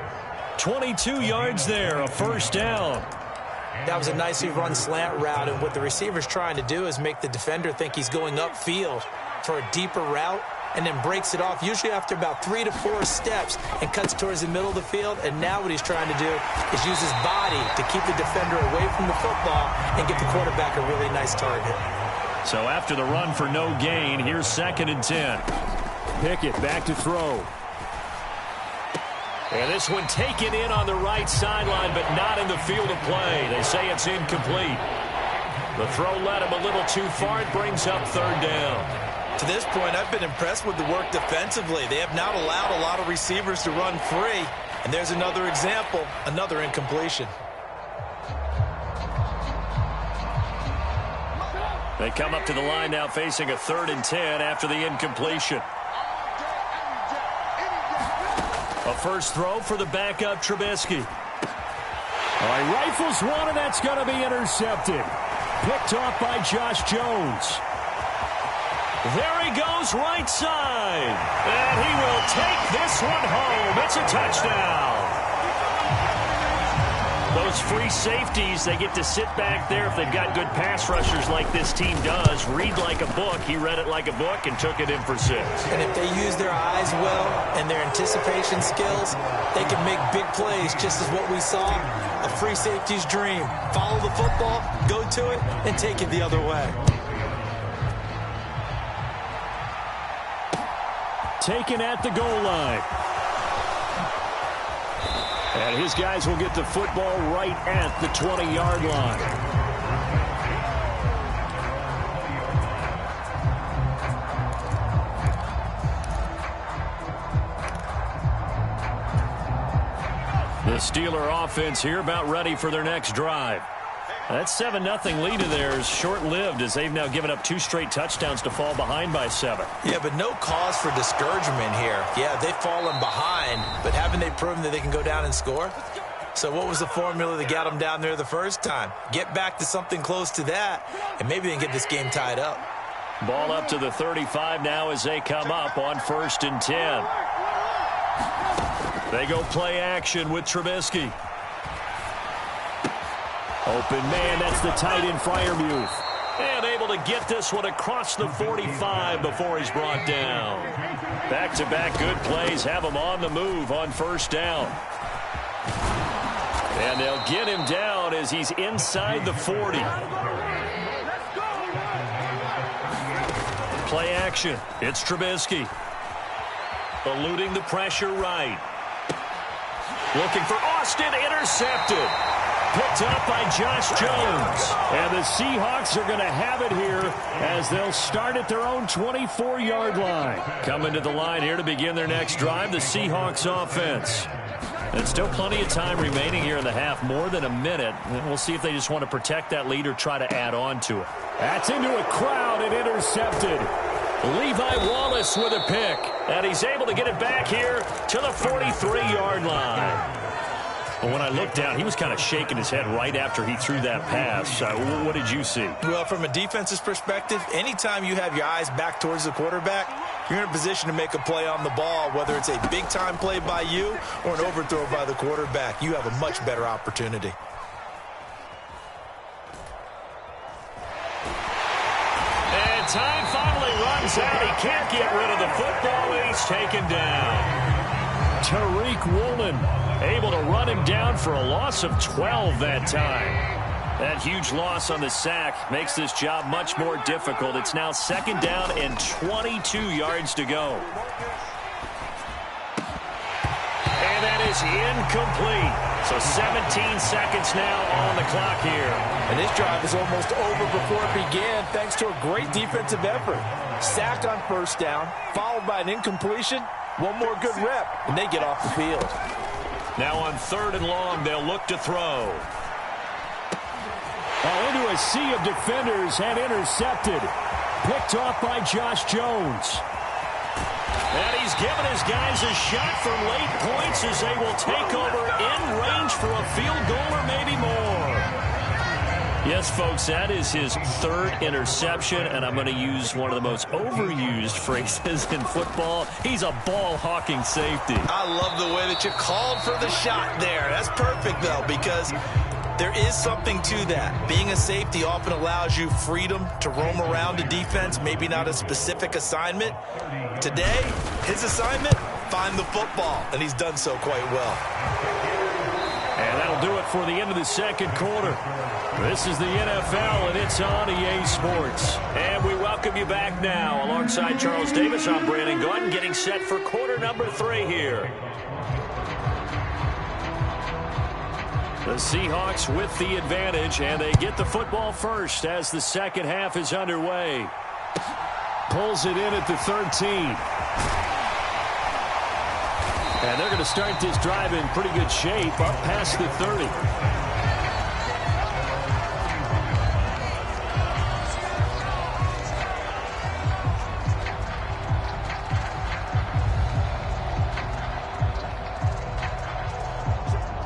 22 yards there, a 1st down. That was a nicely run slant route, and what the receiver's trying to do is make the defender think he's going upfield for a deeper route, and then breaks it off, usually after about 3 to 4 steps, and cuts towards the middle of the field. And now what he's trying to do is use his body to keep the defender away from the football and get the quarterback a really nice target. So after the run for no gain, here's 2nd and 10. Pickett back to throw. And this one taken in on the right sideline, but not in the field of play. They say it's incomplete. The throw led him a little too far. It brings up 3rd down. To this point, I've been impressed with the work defensively. They have not allowed a lot of receivers to run free. And there's another example, another incompletion. They come up to the line now facing a 3rd and 10 after the incompletion. A first throw for the backup, Trubisky. All right, rifles one, and that's going to be intercepted. Picked off by Josh Jones. There he goes, right side. And he will take this one home. It's a touchdown. Those free safeties, they get to sit back there if they've got good pass rushers like this team does. Read like a book. He read it like a book and took it in for 6. And if they use their eyes well and their anticipation skills, they can make big plays, just as what we saw. A free safety's dream. Follow the football, go to it, and take it the other way. Taken at the goal line. And his guys will get the football right at the 20-yard line. The Steeler offense here about ready for their next drive. That 7-0 lead of theirs short-lived as they've now given up 2 straight touchdowns to fall behind by 7. Yeah, but no cause for discouragement here. Yeah, they've fallen behind, but haven't they proven that they can go down and score? So what was the formula that got them down there the first time? Get back to something close to that, and maybe they can get this game tied up. Ball up to the 35 now as they come up on 1st and 10. They go play action with Trubisky. Open man, that's the tight end Freiermuth. And able to get this one across the 45 before he's brought down. Back-to-back good plays have him on the move on 1st down. And they'll get him down as he's inside the 40. Play action. It's Trubisky. Eluding the pressure right. Looking for Austin, intercepted. Picked up by Josh Jones. And the Seahawks are going to have it here as they'll start at their own 24-yard line. Coming to the line here to begin their next drive, the Seahawks offense. And still plenty of time remaining here in the half, more than a minute. And we'll see if they just want to protect that lead or try to add on to it. That's into a crowd and intercepted. Levi Wallace with a pick. And he's able to get it back here to the 43-yard line. But when I looked down, he was kind of shaking his head right after he threw that pass. What did you see? Well, from a defense's perspective, anytime you have your eyes back towards the quarterback, you're in a position to make a play on the ball, whether it's a big-time play by you or an overthrow by the quarterback. You have a much better opportunity. And time finally runs out. He can't get rid of the football, and he's taken down. Tariq Woolen able to run him down for a loss of 12 that time. That huge loss on the sack makes this job much more difficult. It's now 2nd down and 22 yards to go. And that is incomplete. So 17 seconds now on the clock here. And this drive is almost over before it began thanks to a great defensive effort. Sacked on 1st down, followed by an incompletion. One more good rep, and they get off the field. Now on 3rd and long, they'll look to throw. Into a sea of defenders and intercepted. Picked off by Josh Jones. And he's given his guys a shot for late points as they will take over in range for a field goal or maybe more. Yes, folks, that is his 3rd interception, and I'm going to use one of the most overused phrases in football. He's a ball-hawking safety. I love the way that you called for the shot there. That's perfect, though, because there is something to that. Being a safety often allows you freedom to roam around a defense, maybe not a specific assignment. Today, his assignment, find the football, and he's done so quite well. And that'll do it for the end of the 2nd quarter. This is the NFL, and it's on EA Sports. And we welcome you back now. Alongside Charles Davis, I'm Brandon Gordon, getting set for quarter number 3 here. The Seahawks with the advantage, and they get the football first as the 2nd half is underway. Pulls it in at the 13. And they're going to start this drive in pretty good shape, up past the 30.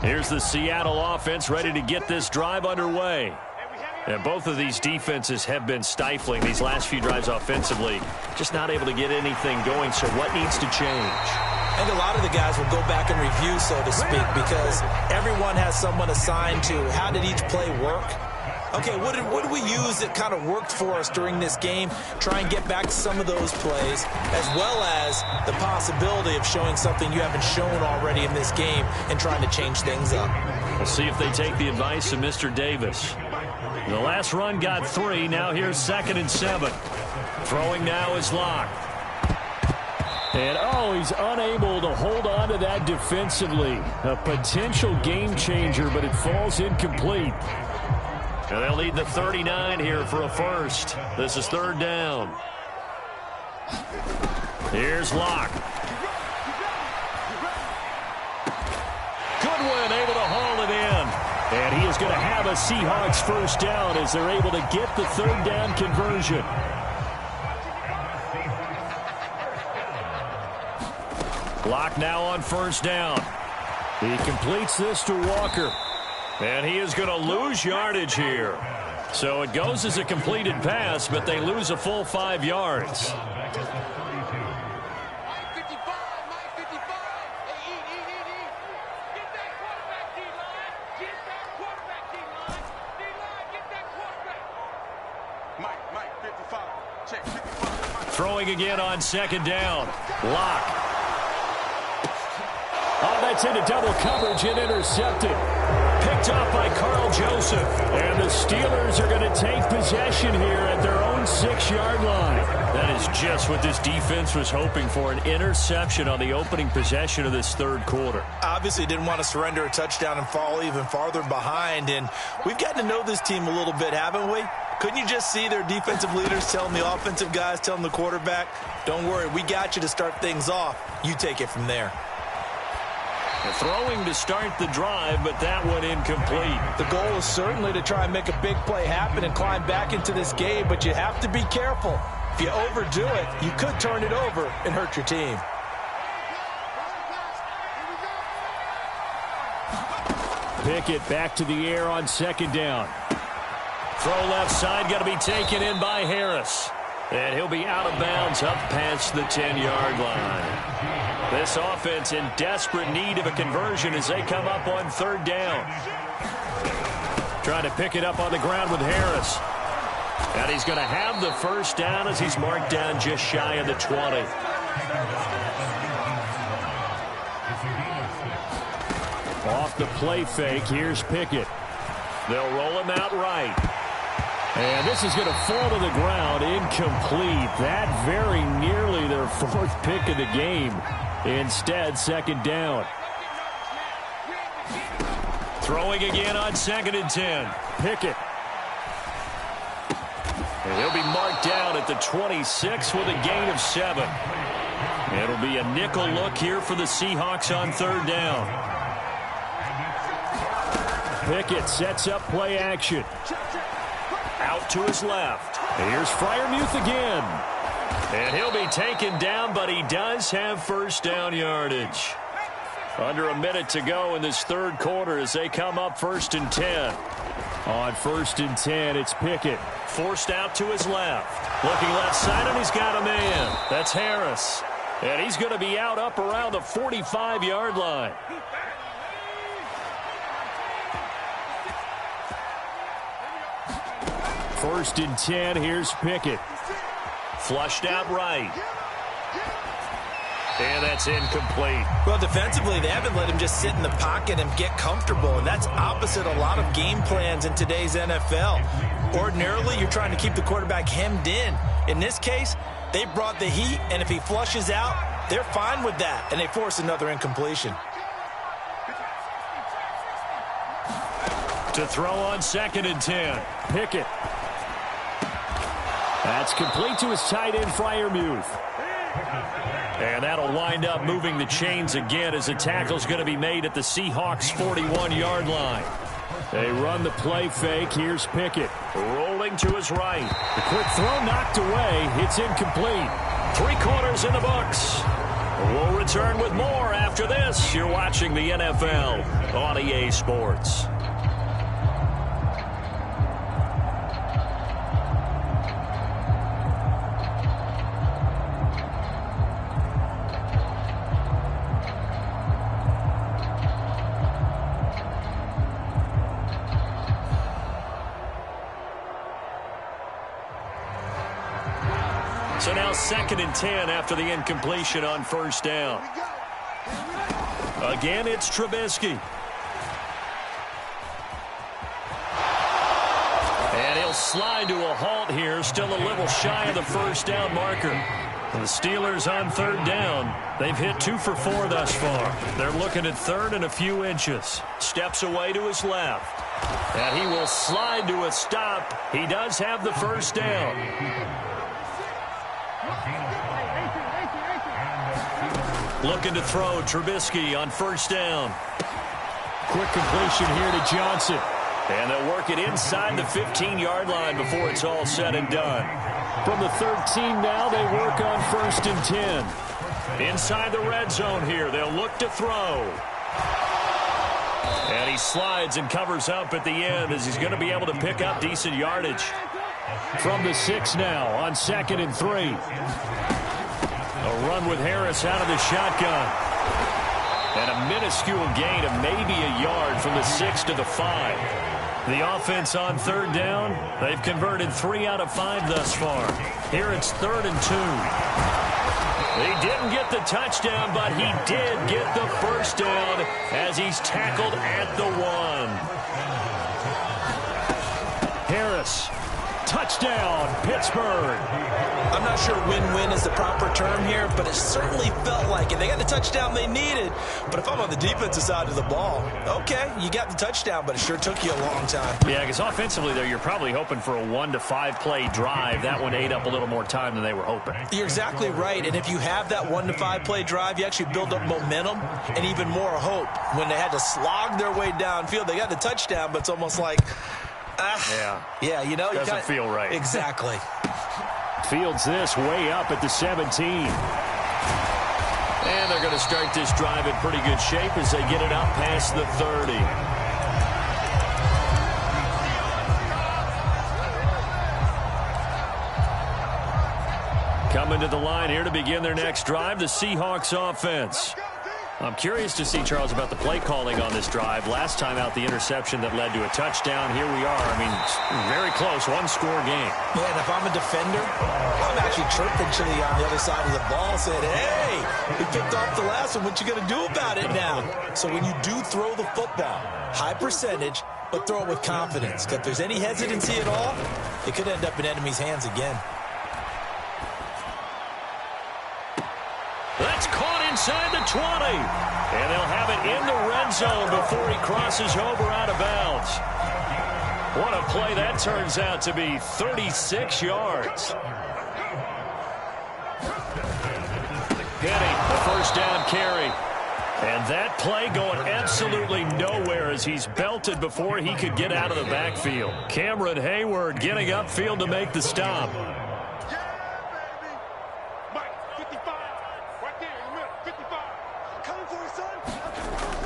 Here's the Seattle offense ready to get this drive underway. And both of these defenses have been stifling these last few drives offensively. Just not able to get anything going, so what needs to change? I think a lot of the guys will go back and review, so to speak, because everyone has someone assigned to how did each play work. Okay, what did we use that kind of worked for us during this game? Try and get back to some of those plays, as well as the possibility of showing something you haven't shown already in this game and trying to change things up. We'll see if they take the advice of Mr. Davis. The last run got 3. Now here's 2nd and 7. Throwing now is Locke. And, he's unable to hold on to that defensively. A potential game changer, but it falls incomplete. And they'll need the 39 here for a first. This is 3rd down. Here's Locke. Goodwin able to haul it in. And he is going to have a Seahawks first down as they're able to get the 3rd down conversion. Locke now on 1st down. He completes this to Walker. And he is going to lose yardage here. So it goes as a completed pass, but they lose a full 5 yards. Throwing again on 2nd down. Locke. That's into double coverage and intercepted. Picked off by Carl Joseph. And the Steelers are going to take possession here at their own 6-yard line. That is just what this defense was hoping for, an interception on the opening possession of this 3rd quarter. Obviously didn't want to surrender a touchdown and fall even farther behind. And we've gotten to know this team a little bit, haven't we? Couldn't you just see their defensive leaders telling the offensive guys, telling the quarterback, don't worry, we got you to start things off. You take it from there. Throwing to start the drive, but that one incomplete. The goal is certainly to try and make a big play happen and climb back into this game, but you have to be careful. If you overdo it, you could turn it over and hurt your team. Pickett back to the air on 2nd down. Throw left side, got to be taken in by Harris. And he'll be out of bounds up past the 10-yard line. This offense in desperate need of a conversion as they come up on 3rd down. Trying to pick it up on the ground with Harris. And he's going to have the first down as he's marked down just shy of the 20. Off the play fake, here's Pickett. They'll roll him out right. And this is going to fall to the ground, incomplete. That very nearly their 4th pick of the game. Instead, 2nd down. Throwing again on 2nd and 10. Pickett. And he'll be marked down at the 26 with a gain of 7. It'll be a nickel look here for the Seahawks on 3rd down. Pickett sets up play action. Out to his left. Here's Freiermuth again. And he'll be taken down, but he does have first down yardage. Under a minute to go in this 3rd quarter as they come up 1st and 10. On 1st and 10, it's Pickett. Forced out to his left. Looking left side, and he's got a man. That's Harris. And he's going to be out up around the 45-yard line. First and 10, here's Pickett. Flushed out right. And that's incomplete. Well, defensively, they haven't let him just sit in the pocket and get comfortable, and that's opposite a lot of game plans in today's NFL. Ordinarily, you're trying to keep the quarterback hemmed in. In this case, they brought the heat, and if he flushes out, they're fine with that, and they force another incompletion. To throw on 2nd and 10. Pickett. That's complete to his tight end, Freiermuth. And that'll wind up moving the chains again as the tackle's going to be made at the Seahawks' 41-yard line. They run the play fake. Here's Pickett. Rolling to his right. The quick throw knocked away. It's incomplete. 3 quarters in the books. We'll return with more after this. You're watching the NFL on EA Sports. So now 2nd and 10 after the incompletion on first down. Again, it's Trubisky. And he'll slide to a halt here, still a little shy of the first down marker. The Steelers on 3rd down. They've hit 2 for 4 thus far. They're looking at 3rd and a few inches. Steps away to his left. And he will slide to a stop. He does have the first down. Looking to throw, Trubisky on first down. Quick completion here to Johnson. And they'll work it inside the 15-yard line before it's all said and done. From the 13 now, they work on 1st and 10. Inside the red zone here, they'll look to throw. And he slides and covers up at the end as he's going to be able to pick up decent yardage. From the 6 now on 2nd and 3. A run with Harris out of the shotgun. And a minuscule gain of maybe a yard from the 6 to the 5. The offense on 3rd down, they've converted 3 out of 5 thus far. Here it's 3rd and 2. He didn't get the touchdown, but he did get the first down as he's tackled at the 1. Harris, touchdown, Pittsburgh. I'm not sure win-win is the proper term here, but it certainly felt like it. They got the touchdown they needed, but if I'm on the defensive side of the ball, okay, you got the touchdown, but it sure took you a long time. Yeah, because offensively, though, you're probably hoping for a 1 to 5 play drive. That one ate up a little more time than they were hoping. You're exactly right, and if you have that 1 to 5 play drive, you actually build up momentum and even more hope. When they had to slog their way downfield, they got the touchdown, but it's almost like, yeah, you know, doesn't feel right. Exactly. Fields this way up at the 17. And they're going to start this drive in pretty good shape as they get it out past the 30. Coming to the line here to begin their next drive, the Seahawks offense. I'm curious to see, Charles, about the play calling on this drive. Last time out, the interception that led to a touchdown. Here we are. I mean, very close, one-score game. Yeah, and if I'm a defender, I'm actually chirping Chili on the other side of the ball, saying, hey, we picked off the last one. What you going to do about it now? So when you do throw the football, high percentage, but throw it with confidence. If there's any hesitancy at all, it could end up in enemy's hands again. That's caught inside the 20. And they'll have it in the red zone before he crosses over out of bounds. What a play that turns out to be, 36 yards. Getting the first down carry. And that play going absolutely nowhere as he's belted before he could get out of the backfield. Cameron Hayward getting upfield to make the stop.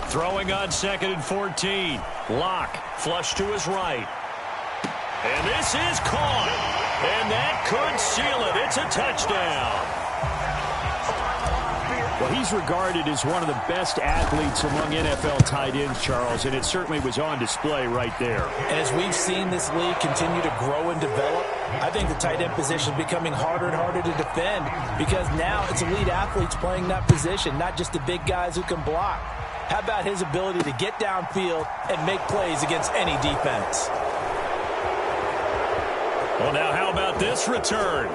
Throwing on 2nd and 14. Locke, flush to his right. And this is caught. And that could seal it. It's a touchdown. Well, he's regarded as one of the best athletes among NFL tight ends, Charles, and it certainly was on display right there. And as we've seen this league continue to grow and develop, I think the tight end position is becoming harder and harder to defend because now it's elite athletes playing that position, not just the big guys who can block. How about his ability to get downfield and make plays against any defense? Well, now how about this return?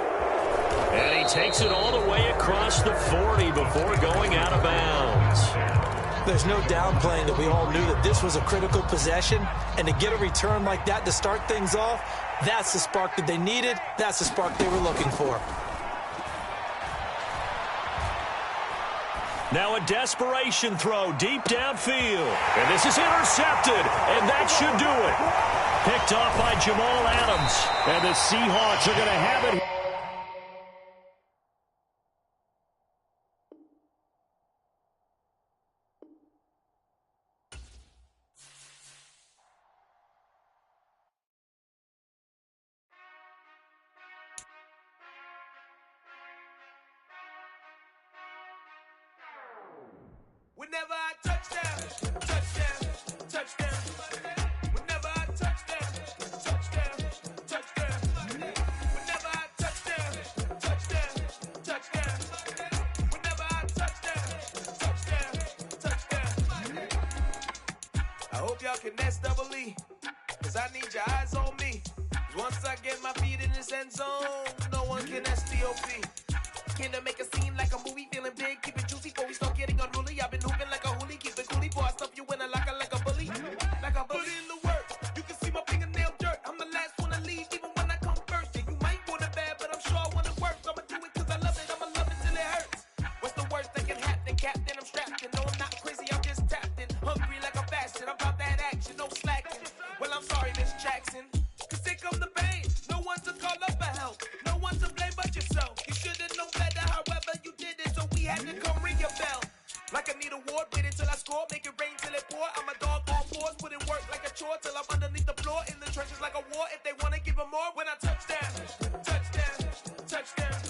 And he takes it all the way across the 40 before going out of bounds. There's no downplaying that we all knew that this was a critical possession, and to get a return like that to start things off, that's the spark that they needed. That's the spark they were looking for. Now a desperation throw deep downfield. And this is intercepted, and that should do it. Picked off by Jamal Adams. And the Seahawks are going to have it. Whenever I touchdown, touchdown, touchdown. Whenever I touchdown, touchdown, touchdown. Whenever I touchdown, touchdown, y'all can S-double-E, cause I need your eyes on me. Once I get my feet in this end zone, no one can S-T-O-P. Can I make a scene like a movie, feeling big, keep it juicy before we start getting unruly. I've been hooping like a hoolie, keep it coolie, before I stuff you in a locker like a bully. Like a bully. Put in the work, you can see my fingernail dirt. I'm the last one to leave, even when I come first. Yeah, you might want it bad, but I'm sure I want it worse. I'ma do it cause I love it, I'ma love it till it hurts. What's the worst that can happen, Captain? I'm strapped in, no I'm not crazy, I'm just tapped in. Hungry like a bastard, I'm about that action, no slacking. Well, I'm sorry, Miss Jackson, cause here come the pain. No one to call up for help, no one to blame but yourself. You should've known better, however you did it, so we had to come ring your bell. Like I need a ward, wait until I score, make it rain till it pour. I'm a dog on fours, put in work like a chore till I'm underneath the floor, in the trenches like a war. If they wanna give them more, when I touch down, touchdown, touchdown.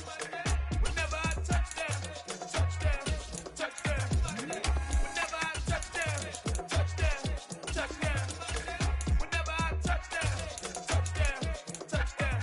Whenever I touch down, touchdown, touchdown. Whenever I touch down, touchdown, touchdown. Whenever I touch down, touchdown, touchdown.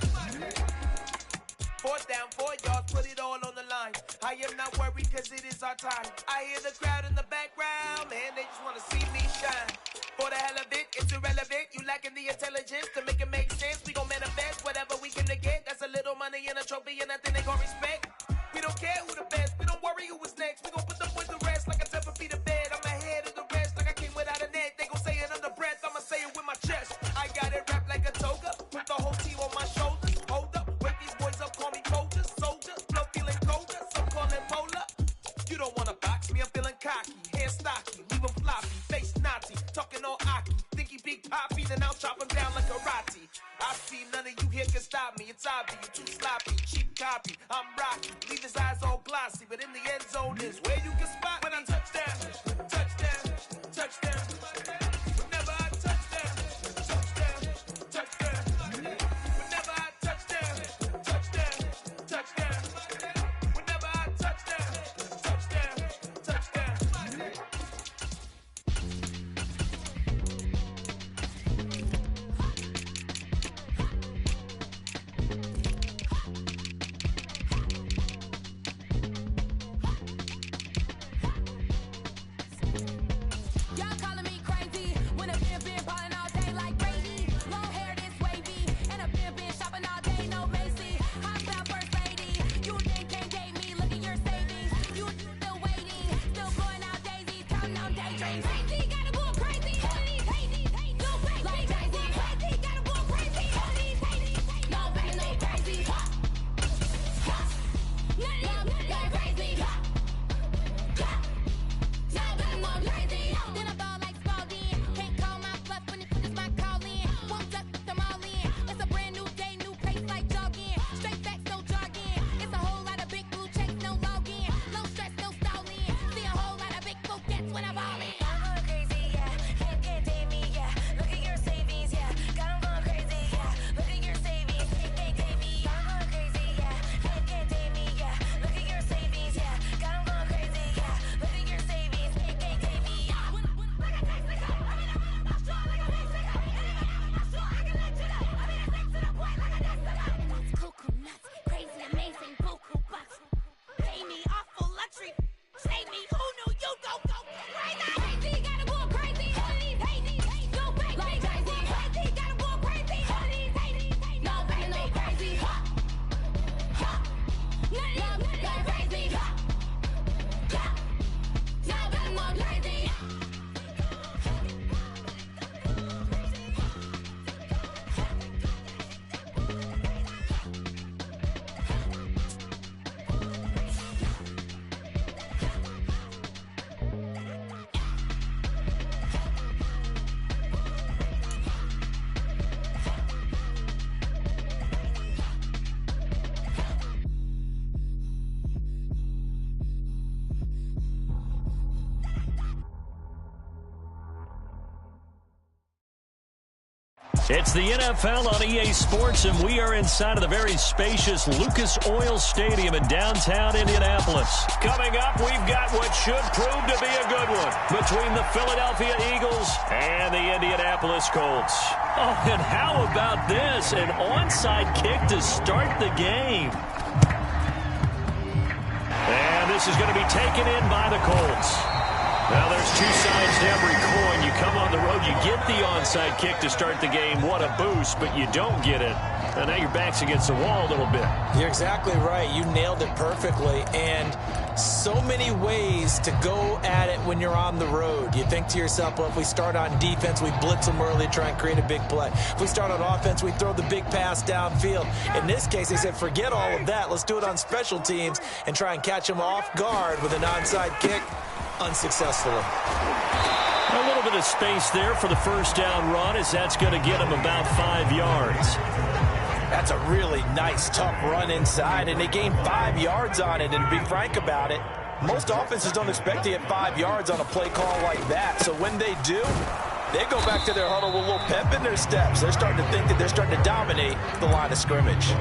4th down, 4 yards, put it all on the line. I am not worried cause it is our time. I hear the crowd in the background, man, they just wanna see me shine. For the hell of it, it's irrelevant. You lacking the intelligence to make it make sense. We gon' manifest whatever we can to get. That's a little money and a trophy and nothing they gon' respect. We don't care who the best, we don't worry who was next. We gon' put them boys to rest like a 10 feet of bed. I'm ahead of the rest like I came without a net. They gon' say it under breath, I'ma say it with my chest. I got it wrapped like a toga, put the whole team on my shoulders. Hold up, wake these boys up, call me Folger, soldier. Blow feeling colder, some call it polar. You don't wanna box me, I'm feeling cocky. Hair stocky, leave him floppy, face Nazi. Talking all Aki, think he big poppy, then I'll chop him down like karate. I see none of you here can stop me. It's obvious, you too sloppy, cheap copy. I'm rocky, leave his eyes all glossy, but in the end zone is where you can spot when I touch down, touchdown, touchdown. Whenever I touch down, touchdown, touchdown. Whenever I touch down, touchdown, touchdown. Whenever I touch down, touchdown, touchdown. Y'all calling me crazy when a been ballin' all day like Brady. Long hair this wavy, and a been shopping all day, no Macy. Hot style first lady, you think can't date me? Look at your savings, you still waiting, still going out daisies, counting on daydreams. Crazy, gotta go crazy, all of these hating, go crazy, like crazy, crazy, gotta go crazy, all of these hating, no back, no crazy. None of y'all crazy. Then I ball like Spalding. Can't call my bluff when it's just my call in. Won't duck them all in. It's a brand new day, new pace like jogging. Straight facts, no jargon. It's a whole lot of big blue checks, no login. No stress, no stalling. See a whole lot of big gets when I ball in. I'm going crazy, yeah. Can't date me, yeah. Look at your savings, yeah. Got 'em going crazy, yeah. Look at your savings, can't date me. I'm going crazy, yeah. Can't date me, yeah. Look at your savings, yeah. Got 'em going crazy, yeah. Look at your savings, can't date me. Cuckoo nuts, crazy, amazing, buku bucks. Pay me awful luxury. Save me, who knew you'd go crazy? Crazy, gotta go crazy. All of these hating, go crazy. Like crazy, crazy, gotta go crazy. All of these hating, no back, no crazy. None of you go crazy. No back, no crazy. It's the NFL on EA Sports, and we are inside of the very spacious Lucas Oil Stadium in downtown Indianapolis. Coming up, we've got what should prove to be a good one between the Philadelphia Eagles and the Indianapolis Colts. Oh, and how about this? An onside kick to start the game. And this is going to be taken in by the Colts. Now there's two sides to every coin. You come on the road, you get the onside kick to start the game. What a boost, but you don't get it. And now your back's against the wall a little bit. You're exactly right. You nailed it perfectly. And so many ways to go at it when you're on the road. You think to yourself, well, if we start on defense, we blitz them early, try and create a big play. If we start on offense, we throw the big pass downfield. In this case, they said, forget all of that. Let's do it on special teams and try and catch them off guard with an onside kick. Unsuccessfully. A little bit of space there for the first down run, as that's going to get him about 5 yards. That's a really nice, tough run inside, and they gained 5 yards on it. And to be frank about it, most offenses don't expect to get 5 yards on a play call like that. So when they do, they go back to their huddle with a little pep in their steps. They're starting to think that they're starting to dominate the line of scrimmage.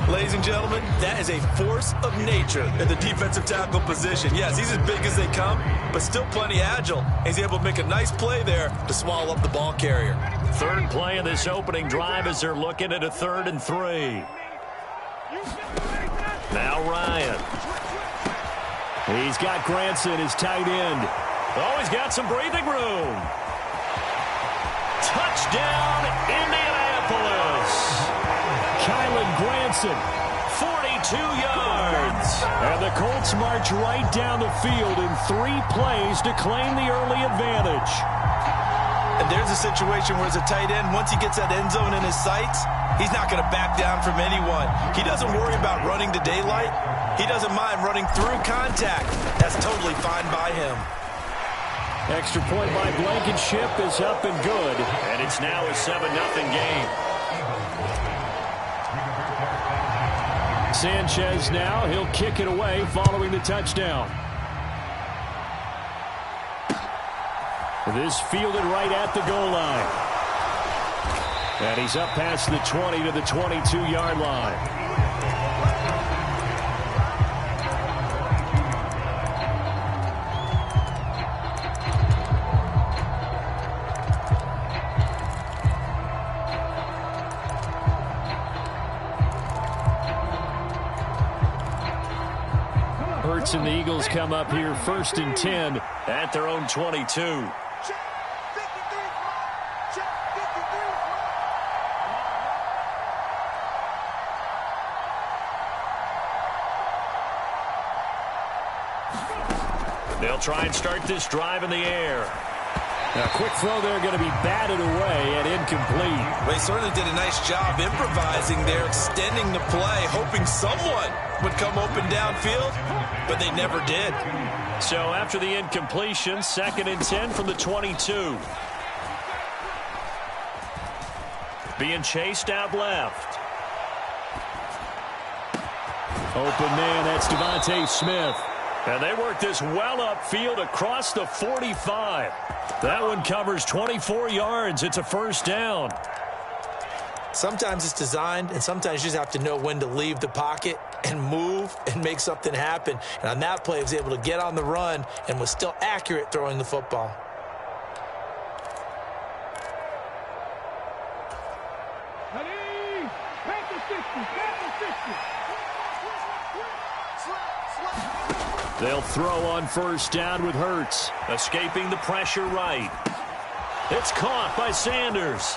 Ladies and gentlemen, that is a force of nature at the defensive tackle position. Yes, he's as big as they come, but still plenty agile. He's able to make a nice play there to swallow up the ball carrier. Third play of this opening drive as they're looking at a 3rd and 3. Now Ryan. He's got Granson, his tight end. Oh, he's got some breathing room. Touchdown, Indianapolis. Kylan Granson, 42 yards. And the Colts march right down the field in 3 plays to claim the early advantage. And there's a situation where as a tight end, once he gets that end zone in his sights, he's not going to back down from anyone. He doesn't worry about running to daylight. He doesn't mind running through contact. That's totally fine by him. Extra point by Blankenship is up and good. And it's now a 7-0 game. Sanchez now, he'll kick it away following the touchdown. This fielded right at the goal line. And he's up past the 20 to the 22-yard line. Hurts and the Eagles come up here 1st and 10 at their own 22. They'll try and start this drive in the air. A quick throw there going to be batted away and incomplete. Well, he certainly did a nice job improvising there, extending the play, hoping someone would come open downfield, but they never did. So after the incompletion, 2nd and 10 from the 22. Being chased out left. Open man, that's Devontae Smith. And they work this well upfield across the 45. That one covers 24 yards. It's a first down. Sometimes it's designed, and sometimes you just have to know when to leave the pocket and move and make something happen. And on that play, he was able to get on the run and was still accurate throwing the football. They'll throw on first down with Hurts. Escaping the pressure right. It's caught by Sanders.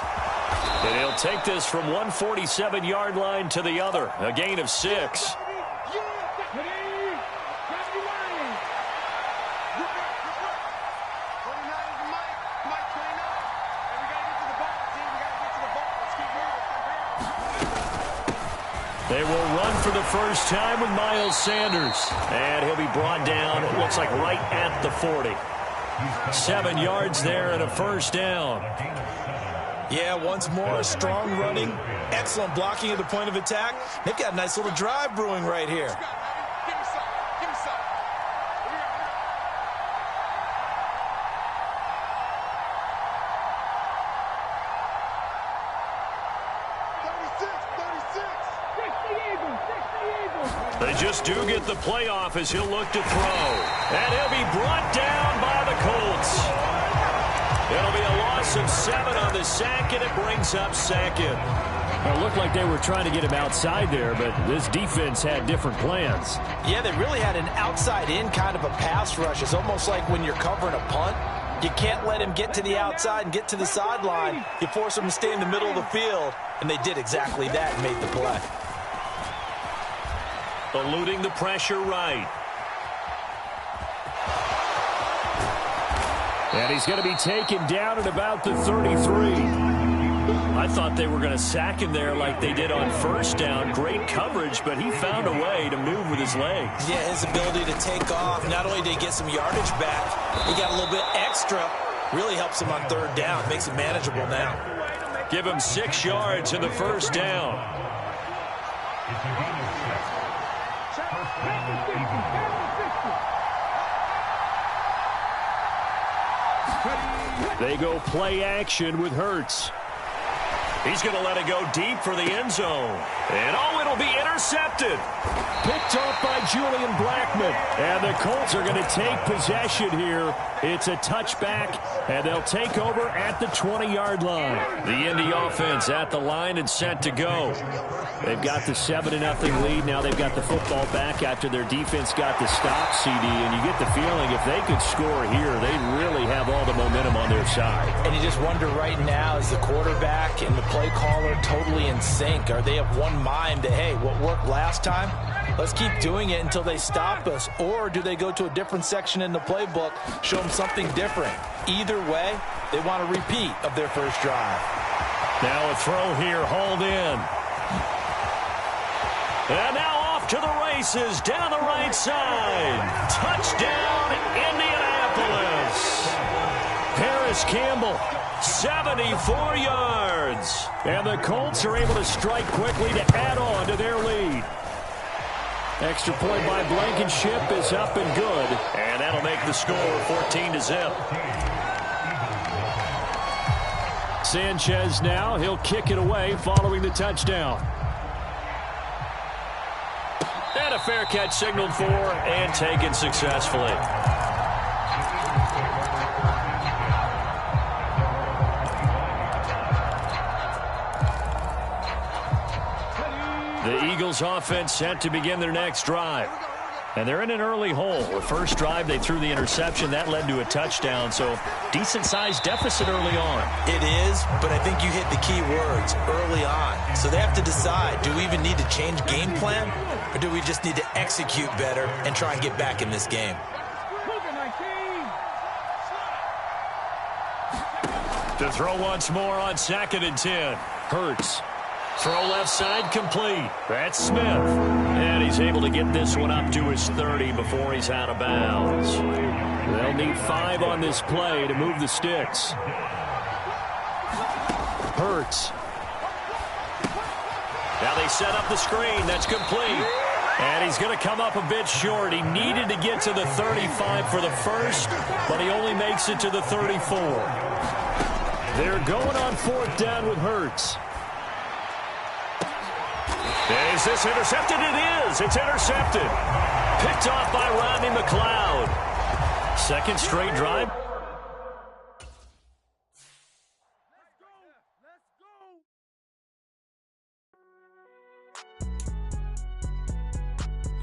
And he'll take this from 147-yard line to the other. A gain of 6. They will run for the first time with Miles Sanders. And he'll be brought down, it looks like right at the 40. 7 yards there and a first down. Yeah, once more, strong running, excellent blocking at the point of attack. They've got a nice little drive brewing right here. They just do get the playoff as he'll look to throw. And he'll be brought down by the Colts. It'll be a loss of 7 on the sack, and it brings up 2nd. Well, it looked like they were trying to get him outside there, but this defense had different plans. Yeah, they really had an outside-in kind of a pass rush. It's almost like when you're covering a punt. You can't let him get to the outside and get to the sideline. You force him to stay in the middle of the field, and they did exactly that and made the play. Eluding the pressure right. And he's going to be taken down at about the 33. I thought they were going to sack him there like they did on first down. Great coverage, but he found a way to move with his legs. Yeah, his ability to take off. Not only did he get some yardage back, he got a little bit extra. Really helps him on third down. Makes it manageable now. Give him 6 yards in the first down. They go play action with Hurts. He's going to let it go deep for the end zone. And it'll be intercepted. Picked off by Julian Blackmon. And the Colts are going to take possession here. It's a touchback, and they'll take over at the 20-yard line. The Indy offense at the line and set to go. They've got the 7-0 lead. Now they've got the football back after their defense got the stop, CD. And you get the feeling if they could score here, they'd really have all the momentum on their side. And you just wonder right now, is the quarterback and the play caller totally in sync? Are they of one mind that, hey, what worked last time? Let's keep doing it until they stop us. Or do they go to a different section in the playbook, show them something different? Either way, they want a repeat of their first drive. Now a throw here, hauled in. And now off to the races down the right side. Touchdown, Indianapolis. Harris Campbell, 74 yards. And the Colts are able to strike quickly to add on to their lead. Extra point by Blankenship is up and good. And that'll make the score 14-0. Sanchez now, he'll kick it away following the touchdown. And a fair catch signaled for and taken successfully. The Eagles offense set to begin their next drive. And they're in an early hole. The first drive, they threw the interception. That led to a touchdown, so decent-sized deficit early on. It is, but I think you hit the key words, early on. So they have to decide, do we even need to change game plan, or do we just need to execute better and try and get back in this game? To throw once more on 2nd and 10. Hurts. Throw left side complete. That's Smith. And he's able to get this one up to his 30 before he's out of bounds. They'll need 5 on this play to move the sticks. Hurts. Now they set up the screen. That's complete. And he's going to come up a bit short. He needed to get to the 35 for the first, but he only makes it to the 34. They're going on 4th down with Hurts. Is this intercepted? It is. It's intercepted. Picked off by Rodney McLeod. Second straight drive.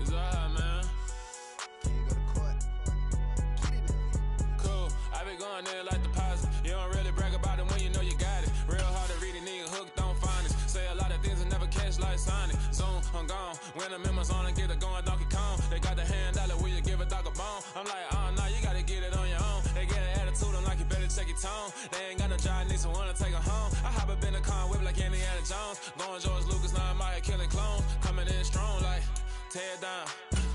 It's all right, man. Cool. I be going there like the positive. You don't really brag about it when you know you got it. Real hard to read a nigga hook, don't find it. Say a lot of things and never catch like Sonic. Zone, I'm gone. When I'm in my zone and get it going, Donkey Kong. They got the hand dollar, will you give a dog a bone? I'm like, oh, no, you gotta get it on your own. They get an attitude, I'm like, you better check your tone. They ain't got no job, need someone to take her home. I hop up in the car, whip like Indiana Jones. Going George Lucas, now I'm out here killing clones. Coming in strong like, tear down,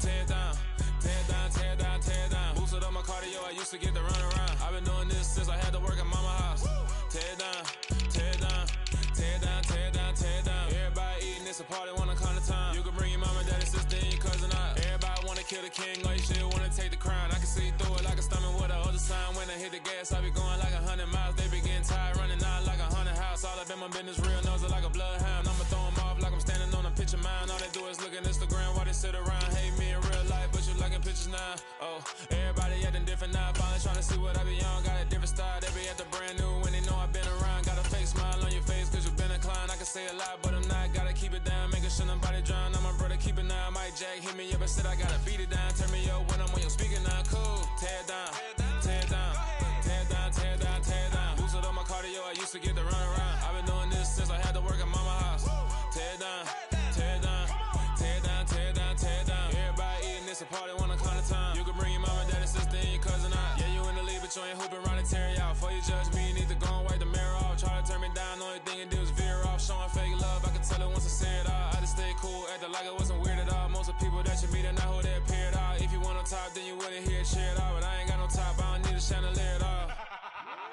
tear down, tear down, tear down, tear down. Boosted up my cardio, I used to get to run around. I've been doing this since I had to work at mama house. Tear down, tear down, tear down, tear down, tear down. Everybody eating, it's a party, wanna come to time. You can bring your mama, daddy, sister, and your cousin out. Everybody wanna kill the king, or you still wanna take the crown. I can see through it like a stomach with a other sign. When I hit the gas, I be going like 100 miles. They be getting tired, running out like 100 house. All up in my business, real nose like a bloodhound. I'ma throw them off like I'm standing on a picture mine. All they do is look at Instagram while they sit around. Hate me in real life, but you liking pictures now. Oh, everybody acting different now. Finally trying to see what I be on. Got a different style, they be at the brand new when they know I've been around. Got a fake smile on your face cause you been inclined. I can say a lot, but I'm said I gotta beat it down. Turn me up when I'm on your speaker now. Cool. Tear down. Tear down. Tear down. Tear down. Tear down. Boost it on my cardio. I used to get the run around. I've been doing this since I had to work at mama house. Tear down. Tear down. Tear down. Tear down. Tear down. Everybody eating this a party one o'clock of time. You can bring your mama, daddy, sister, and your cousin out. Yeah, you in the league, but you ain't hooping around and tear out. Before you judge me, you need to go and wipe the mirror off. Try to turn me down, only thing you do is veer off. Showing fake love, I can tell it once I say it all. I just stay cool, acting like it wasn't weird at all. Most of the people that you meet are not who they appear at all. If you want on top, then you wouldn't hear it cheer at all. But I ain't got no top, I don't need a chandelier at all.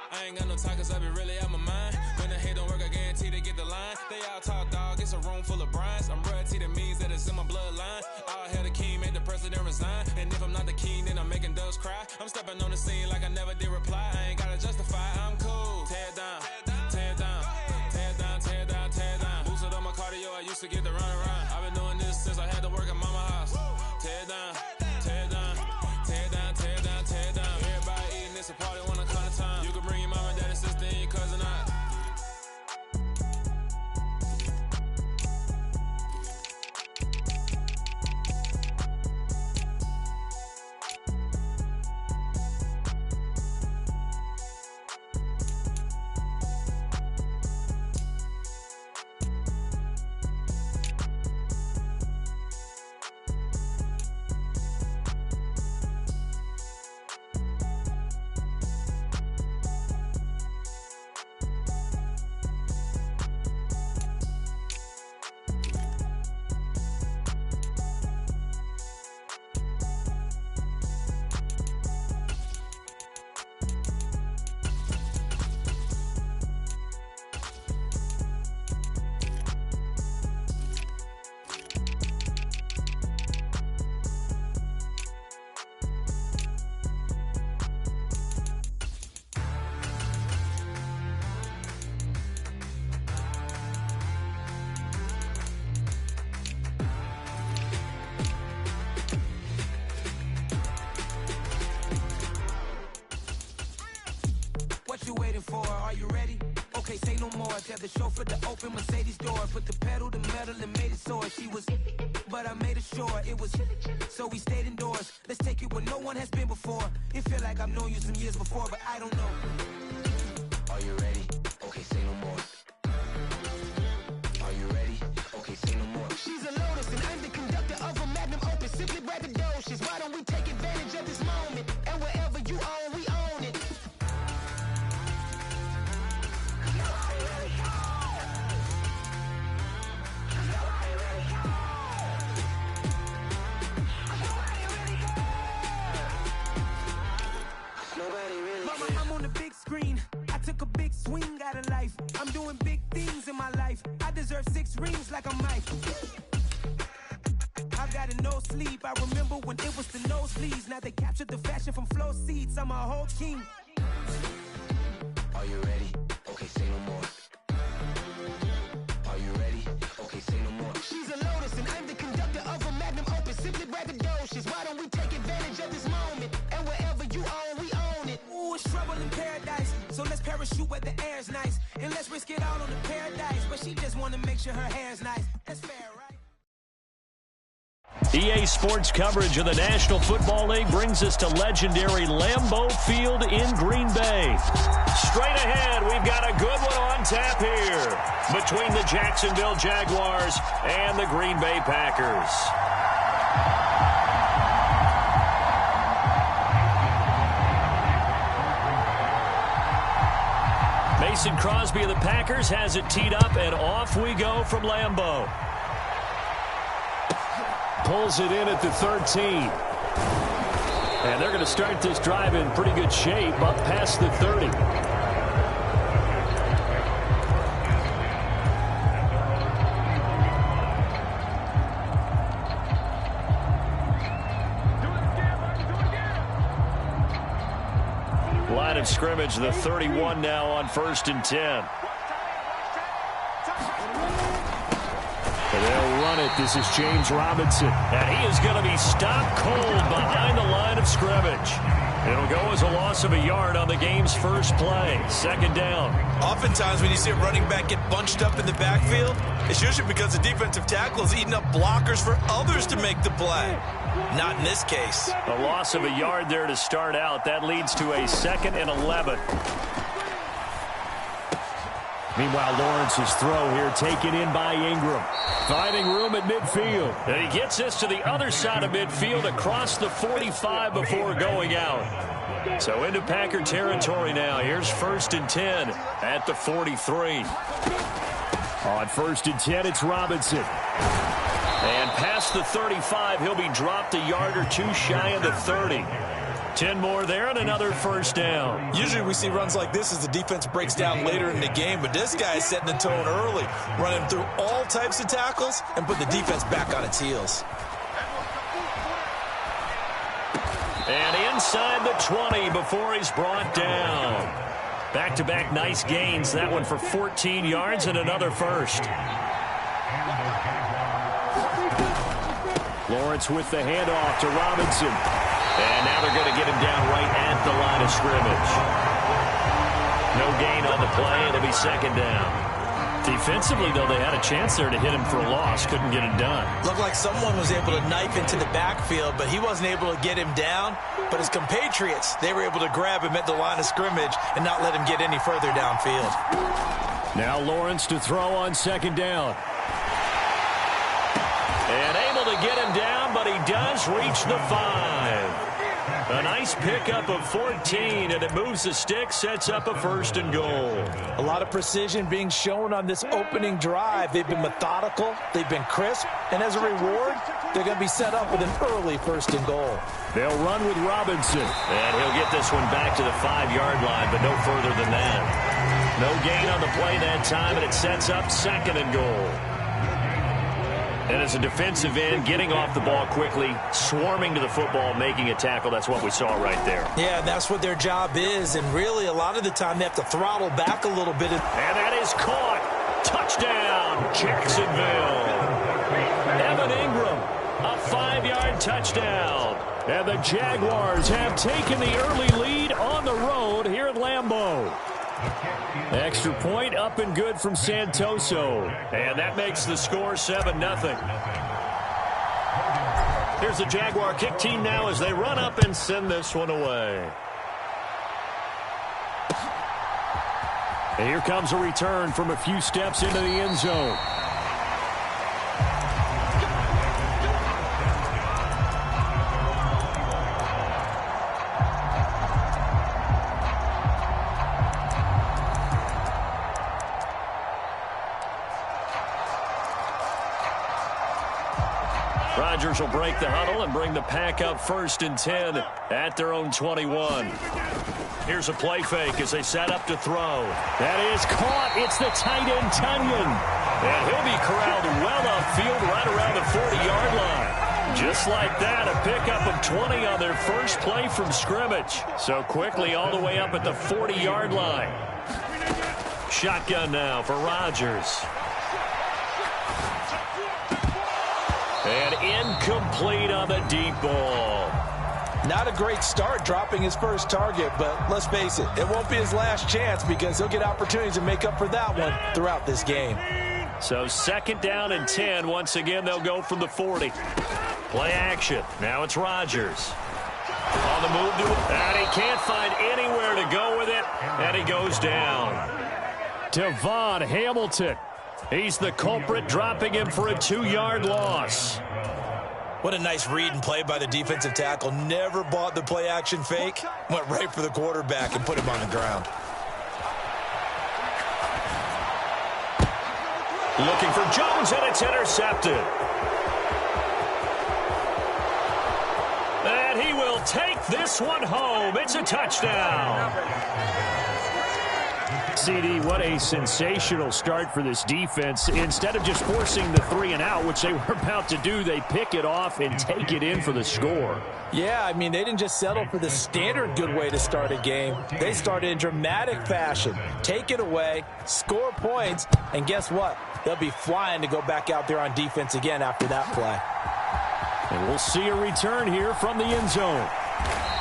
I ain't got no talk, cause I be really out my mind. When the hate don't work, I guarantee they get the line. They all talk, dog, it's a room full of brinds. I'm royalty, that means that it's in my bloodline. All hell the king, made the president resign. And if I'm not the king, then I'm making doves cry. I'm stepping on the scene like I never did reply. I ain't gotta justify, I'm cool. Tear down, tear down, tear down, tear down, tear down. Boost it on my cardio, I used to get the run around. I've been doing this since I had to work at mama house. Tear down, tear down, tear down, tear down, tear down. Everybody eating this a party one o'clock of time. You can bring your mama, daddy, sister, and your cousin out. You waiting for? Are you ready? Okay, say no more. Tell the chauffeur to open Mercedes door. Put the pedal to metal and made it soar. She was, but I made it sure it was. So we stayed indoors. Let's take it where no one has been before. It feel like I've known you some years before, but I don't know. Are you ready? Okay, say no more. Are you ready? Okay, say no more. She's a Lotus and I'm the conductor of a Magnum Opus. Simply braggadocious. Why don't we take advantage of this moment? And wherever you own, we own it. Mama, I'm on the big screen. I took a big swing out of life. I'm doing big things in my life. I deserve 6 rings like I'm Mike. I've got a no sleep. I remember when it was the nosebleeds. Now they captured the fashion from flow seats. I'm a whole king. Are you ready? Okay, say no more. Are you ready? Okay, say no more. She's a Lotus and I'm the conductor of a Magnum Opus. Simply braggadocious. Why don't we take advantage of this moment? And wherever you own, we own it. Ooh, it's trouble in paradise. So let's parachute where the air's nice. And let's risk it all on the paradise. But she just wanna make sure her hair's nice. That's fair, right? EA Sports coverage of the National Football League brings us to legendary Lambeau Field in Green Bay. Straight ahead, we've got a good one on tap here between the Jacksonville Jaguars and the Green Bay Packers. Mason Crosby of the Packers has it teed up, and off we go from Lambeau. Pulls it in at the 13. And they're going to start this drive in pretty good shape up past the 30. Line of scrimmage, the 31 now on 1st and 10. And they'll run it This is James Robinson, and he is going to be stopped cold behind the line of scrimmage. It'll go as a loss of a yard on the game's first play. Second down. Oftentimes when you see a running back get bunched up in the backfield, it's usually because the defensive tackle is eating up blockers for others to make the play. Not in this case. A loss of a yard there to start out. That leads to a 2nd and 11. Meanwhile, Lawrence's throw here taken in by Ingram. Finding room at midfield. And he gets this to the other side of midfield across the 45 before going out. So into Packer territory now. Here's 1st and 10 at the 43. On 1st and 10, it's Robinson. And past the 35, he'll be dropped a yard or two shy of the 30. 10 more there and another first down. Usually we see runs like this as the defense breaks down later in the game, but this guy is setting the tone early, running through all types of tackles and put the defense back on its heels. And inside the 20 before he's brought down. Back-to-back nice gains. That one for 14 yards and another first. Lawrence with the handoff to Robinson. And now they're going to get him down right at the line of scrimmage. No gain on the play. It'll be 2nd down. Defensively, though, they had a chance there to hit him for a loss. Couldn't get it done. Looked like someone was able to knife into the backfield, but he wasn't able to get him down. But his compatriots, they were able to grab him at the line of scrimmage and not let him get any further downfield. Now Lawrence to throw on 2nd down. And able to get him down, but he does reach the 5. A nice pickup of 14, and it moves the stick, sets up a 1st and goal. A lot of precision being shown on this opening drive. They've been methodical, they've been crisp, and as a reward, they're going to be set up with an early 1st and goal. They'll run with Robinson. And he'll get this one back to the 5-yard line, but no further than that. No gain on the play that time, and it sets up 2nd and goal. And as a defensive end, getting off the ball quickly, swarming to the football, making a tackle, that's what we saw right there. Yeah, that's what their job is, and really a lot of the time they have to throttle back a little bit. And that is caught. Touchdown, Jacksonville. Evan Ingram, a 5-yard touchdown. And the Jaguars have taken the early lead on the road here at Lambeau. Extra point up and good from Santoso. And that makes the score 7-0. Here's the Jaguar kick team now as they run up and send this one away. And here comes a return from a few steps into the end zone. Rodgers will break the huddle and bring the pack up 1st and 10 at their own 21. Here's a play fake as they set up to throw. That is caught. It's the tight end, Tunyon. And he'll be corralled well upfield right around the 40-yard line. Just like that, a pickup of 20 on their first play from scrimmage. So quickly all the way up at the 40-yard line. Shotgun now for Rodgers. And incomplete on the deep ball. Not a great start dropping his first target, but let's face it, it won't be his last chance because he'll get opportunities to make up for that one throughout this game. So 2nd down and 10. Once again, they'll go from the 40. Play action. Now it's Rodgers. On the move and he can't find anywhere to go with it, and he goes down. Devon Hamilton. He's the culprit, dropping him for a 2-yard loss. What a nice read and play by the defensive tackle. Never bought the play action fake. Went right for the quarterback and put him on the ground. Looking for Jones, and it's intercepted. And he will take this one home. It's a touchdown. CD, what a sensational start for this defense. Instead of just forcing the 3-and-out, which they were about to do, they pick it off and take it in for the score. Yeah, I mean, they didn't just settle for the standard good way to start a game. They started in dramatic fashion. Take it away, score points, and guess what? They'll be flying to go back out there on defense again after that play. And we'll see a return here from the end zone.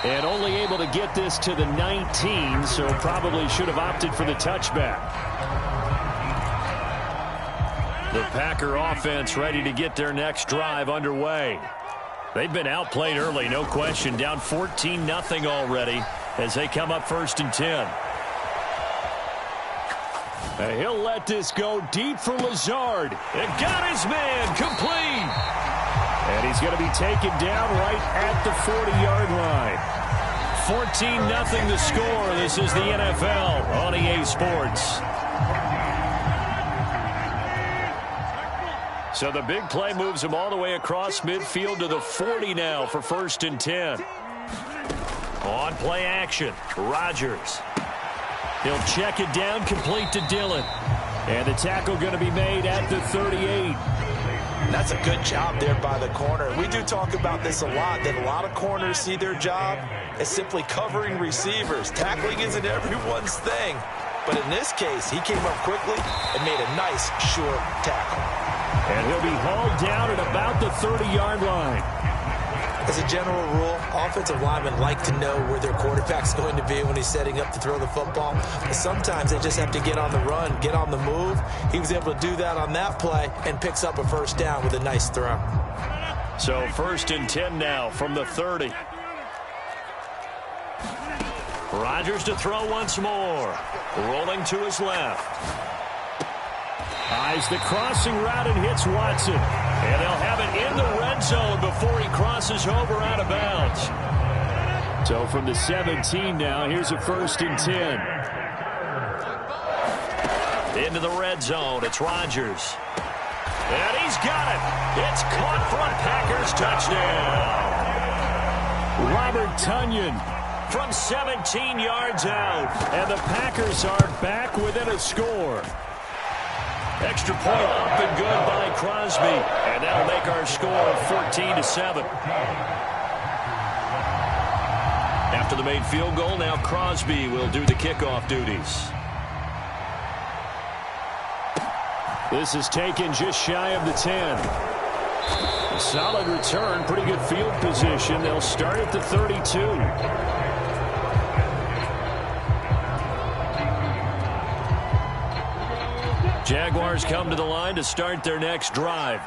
And only able to get this to the 19, so probably should have opted for the touchback. The Packer offense ready to get their next drive underway. They've been outplayed early, no question. Down 14-0 already as they come up 1st and 10. And he'll let this go deep for Lazard. And got his man complete. And he's going to be taken down right at the 40-yard line. 14-0 the score. This is the NFL on EA Sports. So the big play moves him all the way across midfield to the 40 now for 1st and 10. On play action, Rodgers. He'll check it down, complete to Dillon. And the tackle going to be made at the 38. That's a good job there by the corner. We do talk about this a lot, that a lot of corners see their job as simply covering receivers. Tackling isn't everyone's thing. But in this case, he came up quickly and made a nice, sure tackle. And he'll be hauled down at about the 30-yard line. As a general rule, offensive linemen like to know where their quarterback's going to be when he's setting up to throw the football. But sometimes they just have to get on the run, get on the move. He was able to do that on that play and picks up a 1st down with a nice throw. So 1st and 10 now from the 30. Rodgers to throw once more. Rolling to his left. Eyes the crossing route and hits Watson. And they'll have it in the red zone before he crosses over out of bounds. So from the 17 now, here's a 1st and 10. Into the red zone, it's Rodgers. And he's got it. It's caught for a Packers touchdown. Robert Tonyan from 17 yards out. And the Packers are back within a score. Extra point up and good by Crosby. And that'll make our score 14-7. After the made field goal, now Crosby will do the kickoff duties. This is taken just shy of the 10. A solid return, pretty good field position. They'll start at the 32. Jaguars come to the line to start their next drive.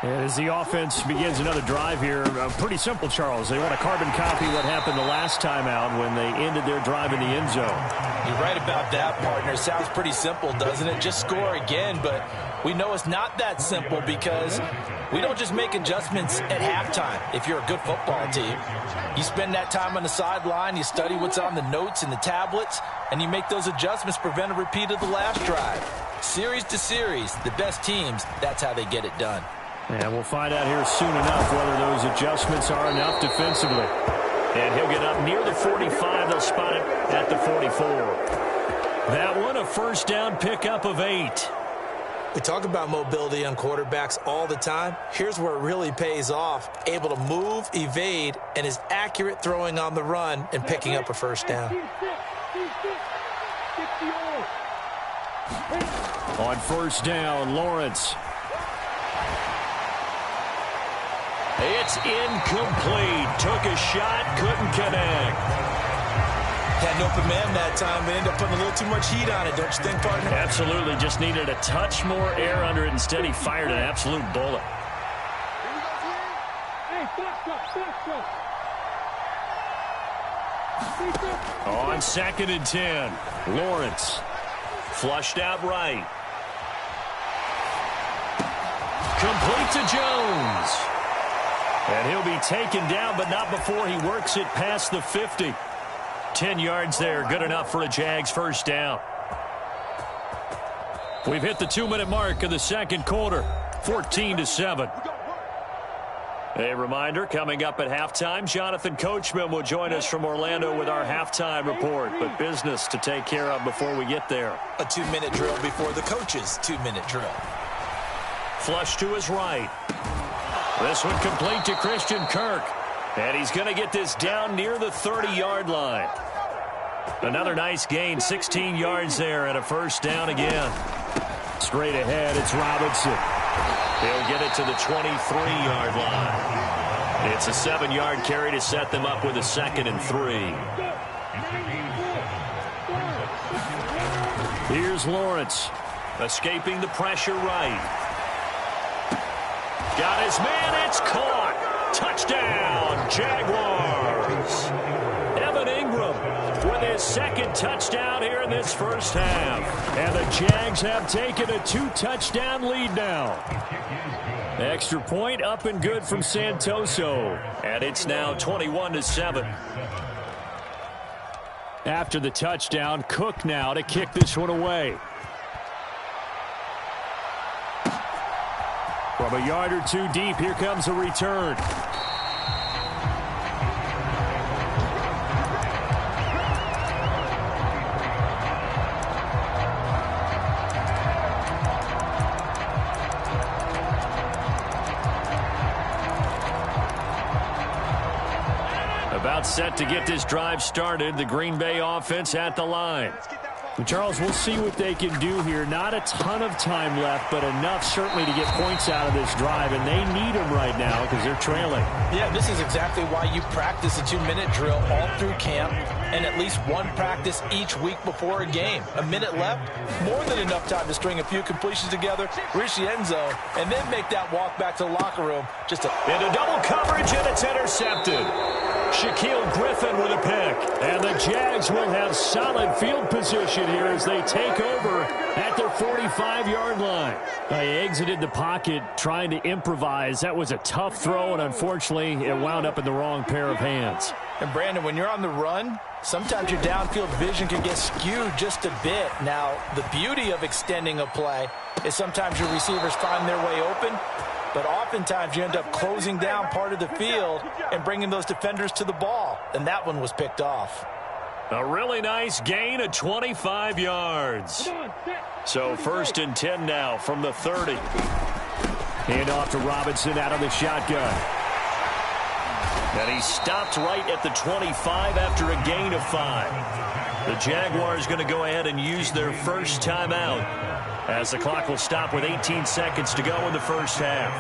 And as the offense begins another drive here, pretty simple, Charles. They want to carbon copy what happened the last time out when they ended their drive in the end zone. You're right about that, partner. Sounds pretty simple, doesn't it? Just score again, but we know it's not that simple because we don't just make adjustments at halftime if you're a good football team. You spend that time on the sideline, you study what's on the notes and the tablets, and you make those adjustments to prevent a repeat of the last drive. Series to series, the best teams, that's how they get it done. And we'll find out here soon enough whether those adjustments are enough defensively. And he'll get up near the 45. They'll spot it at the 44. That one, a 1st down pickup of 8. We talk about mobility on quarterbacks all the time. Here's where it really pays off. Able to move, evade, and is accurate throwing on the run and picking up a 1st down. On 1st down, Lawrence. It's incomplete. Took a shot, couldn't connect. Had an open man that time, but ended up putting a little too much heat on it, don't you think, partner? Absolutely. Just needed a touch more air under it. Instead, he fired an absolute bullet. On 2nd and 10, Lawrence. Flushed out right. Complete to Jones. And he'll be taken down, but not before he works it past the 50. 10 yards there, good enough for a Jags 1st down. We've hit the 2-minute mark of the 2nd quarter, 14-7. A reminder, coming up at halftime, Jonathan Coachman will join us from Orlando with our halftime report. But business to take care of before we get there. A 2-minute drill before the coach's 2-minute drill. Flush to his right. This one complete to Christian Kirk. And he's going to get this down near the 30-yard line. Another nice gain, 16 yards there, and a first down again. Straight ahead, it's Robinson. He'll get it to the 23-yard line. It's a 7-yard carry to set them up with a 2nd and 3. Here's Lawrence, escaping the pressure right. Got his man, it's caught. Touchdown, Jaguars. Evan Ingram with his 2nd touchdown here in this first half. And the Jags have taken a 2-touchdown lead now. Extra point up and good from Santoso. And it's now 21-7. After the touchdown, Cook now to kick this one away. From a yard or two deep, here comes a return. About set to get this drive started. The Green Bay offense at the line. Charles, we'll see what they can do here. Not a ton of time left, but enough certainly to get points out of this drive, and they need them right now because they're trailing. Yeah, this is exactly why you practice a 2-minute drill all through camp and at least one practice each week before a game. A minute left, more than enough time to string a few completions together, reach the end zone, and then make that walk back to the locker room. Into double coverage, and it's intercepted. Shaquille Griffin with a pick. And the Jags will have solid field position here as they take over at their 45-yard line. They exited the pocket trying to improvise. That was a tough throw, and unfortunately, it wound up in the wrong pair of hands. And, Brandon, when you're on the run, sometimes your downfield vision can get skewed just a bit. Now, the beauty of extending a play is sometimes your receivers find their way open, but oftentimes you end up closing down part of the field and bringing those defenders to the ball. And that one was picked off. A really nice gain of 25 yards. So 1st and 10 now from the 30. Hand off to Robinson out of the shotgun. And he stopped right at the 25 after a gain of 5. The Jaguars going to go ahead and use their first timeout as the clock will stop with 18 seconds to go in the first half.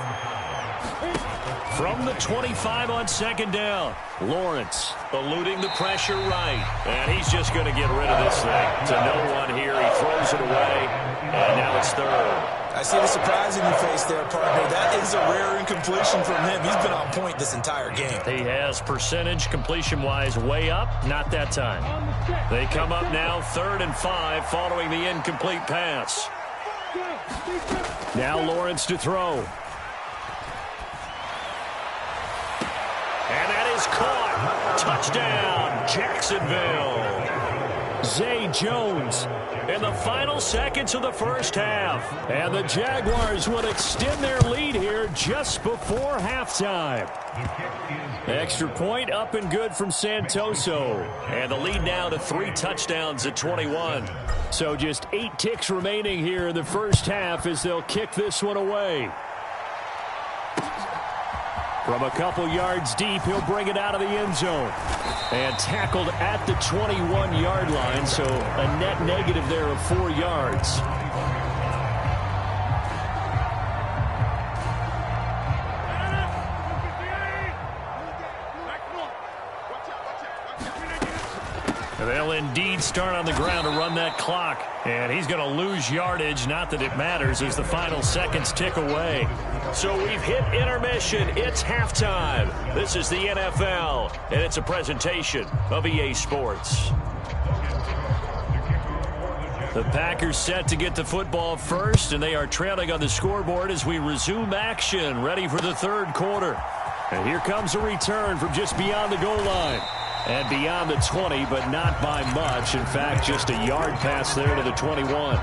From the 25 on 2nd down, Lawrence eluding the pressure right. And he's just going to get rid of this thing to no one here. He throws it away, and now it's 3rd. I see the surprise in your face there, partner. That is a rare incompletion from him. He's been on point this entire game. He has percentage completion-wise way up. Not that time. They come up now 3rd and 5 following the incomplete pass. Now Lawrence to throw. And that is caught. Touchdown, Jacksonville. Zay Jones in the final seconds of the first half. And the Jaguars will extend their lead here just before halftime. Extra point up and good from Santoso. And the lead now to 3 touchdowns at 21. So just 8 ticks remaining here in the first half as they'll kick this one away. From a couple yards deep, he'll bring it out of the end zone. And tackled at the 21-yard line, so a net negative there of 4 yards. They'll indeed start on the ground to run that clock. And he's going to lose yardage. Not that it matters as the final seconds tick away. So we've hit intermission. It's halftime. This is the NFL, and it's a presentation of EA Sports. The Packers set to get the football first, and they are trailing on the scoreboard as we resume action, ready for the 3rd quarter. And here comes a return from just beyond the goal line. And beyond the 20, but not by much. In fact, just a yard pass there to the 21.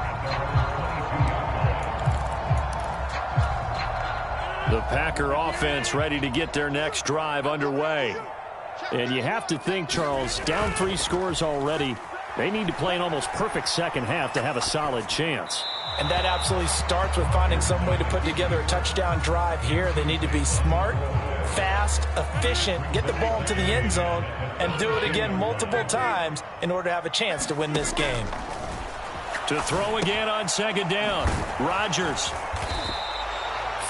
The Packer offense ready to get their next drive underway. And you have to think, Charles, down 3 scores already. They need to play an almost perfect second half to have a solid chance. And that absolutely starts with finding some way to put together a touchdown drive here. They need to be smart, fast, efficient, get the ball into the end zone, and do it again multiple times in order to have a chance to win this game. To throw again on second down, Rodgers.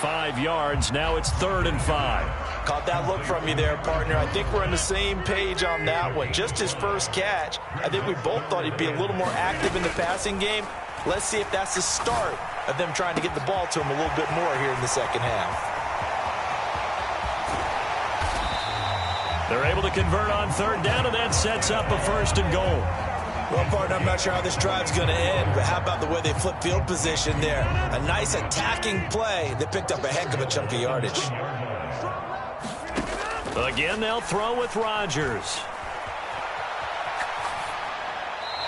5 yards, now it's 3rd and 5. Caught that look from you there, partner. I think we're on the same page on that one. Just his first catch. I think we both thought he'd be a little more active in the passing game. Let's see if that's the start of them trying to get the ball to him a little bit more here in the second half. They're able to convert on 3rd down, and that sets up a 1st and goal. Well, partner, I'm not sure how this drive's going to end, but how about the way they flip field position there? A nice attacking play that picked up a heck of a chunk of yardage. Again, they'll throw with Rodgers.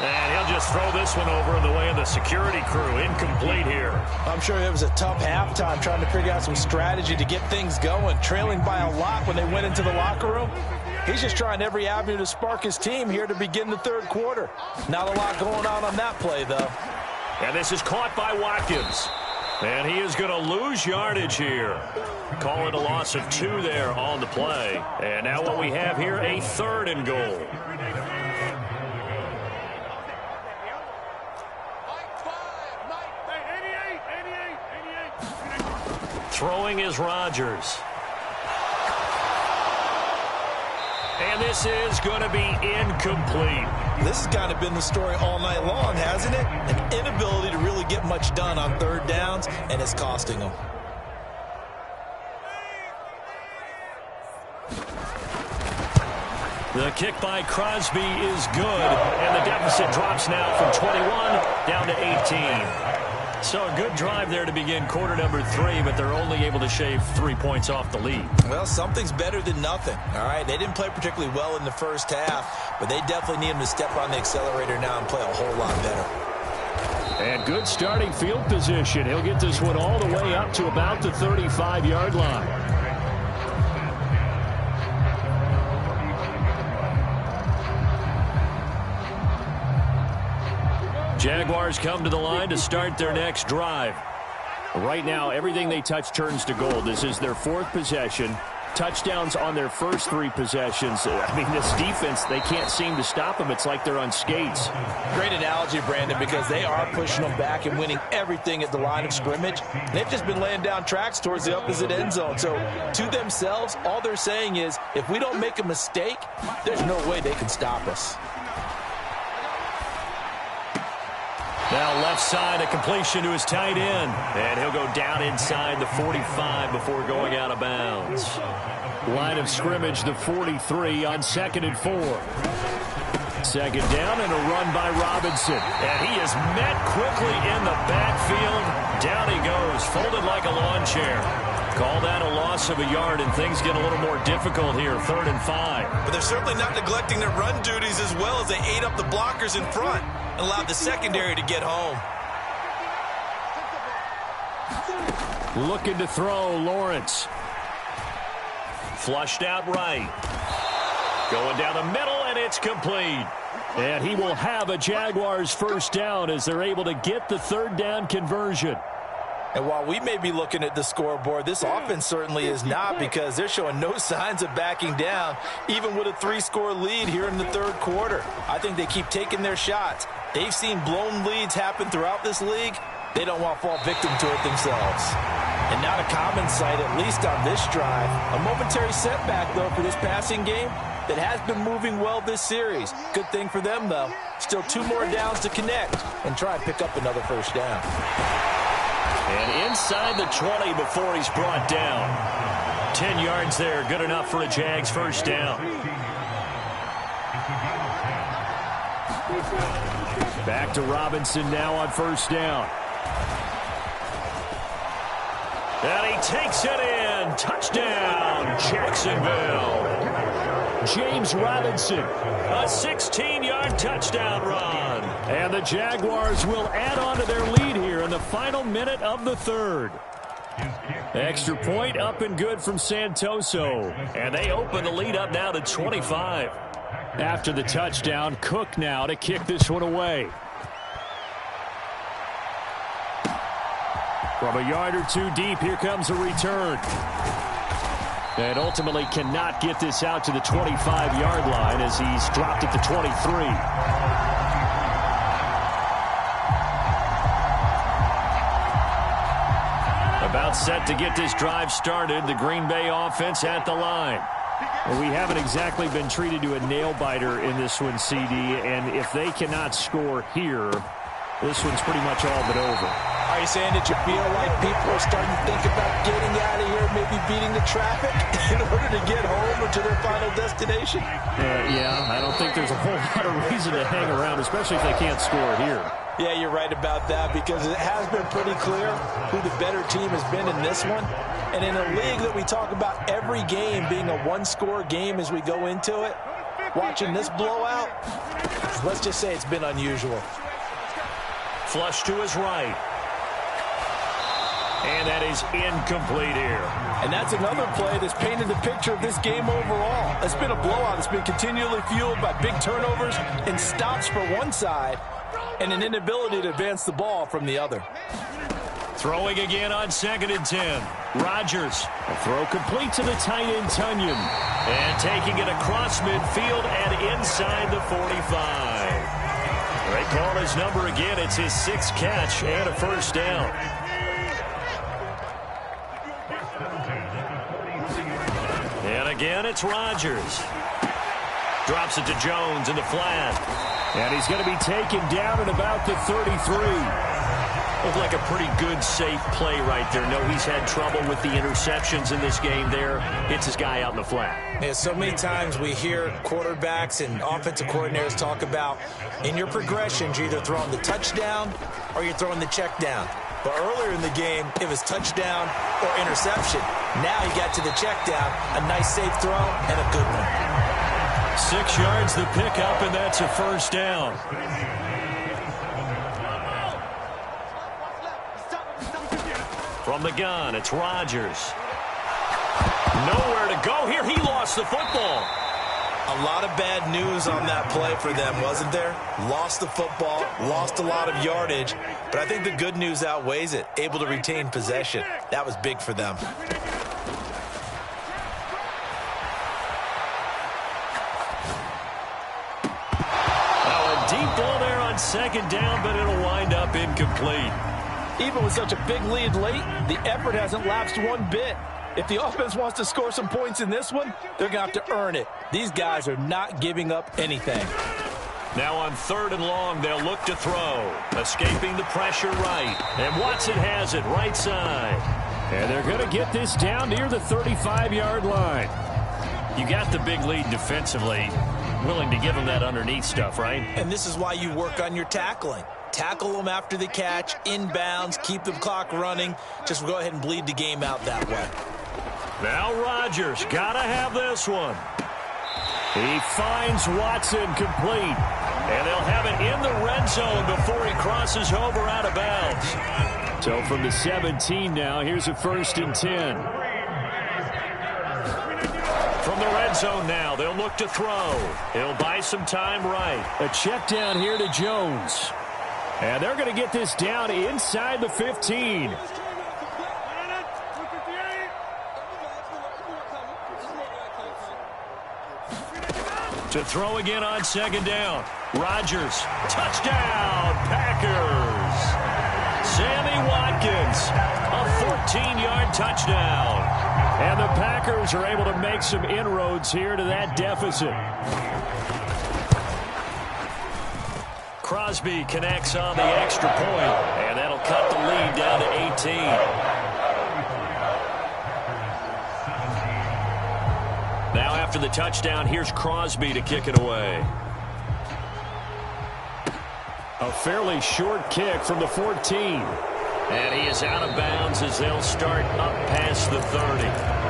And he'll just throw this one over in the way of the security crew. Incomplete here. I'm sure it was a tough halftime trying to figure out some strategy to get things going. Trailing by a lot when they went into the locker room. He's just trying every avenue to spark his team here to begin the 3rd quarter. Not a lot going on that play, though. And this is caught by Watkins. And he is going to lose yardage here. Call it a loss of 2 there on the play. And now what we have here, a 3rd and goal. Throwing is Rodgers. And this is going to be incomplete. This has kind of been the story all night long, hasn't it? An inability to really get much done on 3rd downs, and it's costing them. The kick by Crosby is good, and the deficit drops now from 21 down to 18. So a good drive there to begin quarter number 3, but they're only able to shave 3 points off the lead. Well, something's better than nothing, all right? They didn't play particularly well in the first half, but they definitely need them to step on the accelerator now and play a whole lot better. And good starting field position. He'll get this one all the way up to about the 35-yard line. Jaguars come to the line to start their next drive. Right now, everything they touch turns to gold. This is their 4th possession. Touchdowns on their first 3 possessions. I mean, this defense, they can't seem to stop them. It's like they're on skates. Great analogy, Brandon, because they are pushing them back and winning everything at the line of scrimmage. They've just been laying down tracks towards the opposite end zone. So to themselves, all they're saying is, if we don't make a mistake, there's no way they can stop us. Now left side, a completion to his tight end. And he'll go down inside the 45 before going out of bounds. Line of scrimmage, the 43 on 2nd and 4. 2nd down and a run by Robinson. And he is met quickly in the backfield. Down he goes, folded like a lawn chair. Call that a loss of a yard, and things get a little more difficult here, 3rd and 5. But they're certainly not neglecting their run duties as well as they ate up the blockers in front and allowed the secondary to get home. Looking to throw, Lawrence. Flushed out right. Going down the middle, and it's complete. And he will have a Jaguars 1st down as they're able to get the 3rd down conversion. And while we may be looking at the scoreboard, this offense certainly is not, because they're showing no signs of backing down, even with a 3-score lead here in the 3rd quarter. I think they keep taking their shots. They've seen blown leads happen throughout this league. They don't want to fall victim to it themselves. And not a common sight, at least on this drive. A momentary setback, though, for this passing game that has been moving well this series. Good thing for them, though. Still 2 more downs to connect and try and pick up another 1st down. And inside the 20 before he's brought down. 10 yards there, good enough for a Jags 1st down. Back to Robinson now on 1st down. And he takes it in. Touchdown, Jacksonville. James Robinson, a 16-yard touchdown run. And the Jaguars will add on to their lead here in the final minute of the 3rd. Extra point up and good from Santoso. And they open the lead up now to 25. After the touchdown, Cook now to kick this one away. From a yard or two deep, here comes a return. And ultimately cannot get this out to the 25-yard line as he's dropped at the 23. About set to get this drive started. The Green Bay offense at the line. Well, we haven't exactly been treated to a nail-biter in this one, CD. And if they cannot score here, this one's pretty much all but over. Are you saying that you feel like people are starting to think about getting out of here, maybe beating the traffic in order to get home or to their final destination? Yeah, I don't think there's a whole lot of reason to hang around, especially if they can't score here. Yeah, you're right about that because it has been pretty clear who the better team has been in this one. And in a league that we talk about every game being a one-score game as we go into it, watching this blowout, let's just say it's been unusual. Flush to his right. And that is incomplete here. And that's another play that's painted the picture of this game overall. It's been a blowout. It's been continually fueled by big turnovers and stops for one side and an inability to advance the ball from the other. Throwing again on 2nd and 10. Rodgers. A throw complete to the tight end, Tunyon. And taking it across midfield and inside the 45. They call his number again. It's his 6th catch and a first down. And again, it's Rodgers. Drops it to Jones in the flat. And he's going to be taken down at about the 33. Looked like a pretty good, safe play right there. No, he's had trouble with the interceptions in this game there. Hits his guy out in the flat. Yeah, so many times we hear quarterbacks and offensive coordinators talk about in your progressions, you're either throwing the touchdown or you're throwing the check down. But earlier in the game, it was touchdown or interception. Now he got to the check down, a nice safe throw, and a good one. 6 yards the pickup, and that's a first down. From the gun, it's Rodgers. Nowhere to go here. He lost the football. A lot of bad news on that play for them, wasn't there? Lost the football, lost a lot of yardage, but I think the good news outweighs it. Able to retain possession. That was big for them. A deep ball there on 2nd down, but it'll wind up incomplete. Even with such a big lead late, the effort hasn't lapsed one bit. If the offense wants to score some points in this one, they're going to have to earn it. These guys are not giving up anything. Now on 3rd and long, they'll look to throw. Escaping the pressure right. And Watson has it right side. And they're going to get this down near the 35-yard line. You got the big lead defensively. Willing to give them that underneath stuff, right? And this is why you work on your tackling. Tackle them after the catch, inbounds, keep the clock running. Just go ahead and bleed the game out that way. Now Rodgers, gotta have this one. He finds Watson complete. And they'll have it in the red zone before he crosses over out of bounds. So from the 17 now, here's a 1st and 10. From the red zone now, they'll look to throw. He'll buy some time right. A check down here to Jones. And they're going to get this down inside the 15. To throw again on 2nd down. Rodgers. Touchdown, Packers. Sammy Watkins. A 14-yard touchdown. And the Packers are able to make some inroads here to that deficit. Crosby connects on the extra point, and that'll cut the lead down to 18. Now after the touchdown, here's Crosby to kick it away. A fairly short kick from the 14. And he is out of bounds as they'll start up past the 30.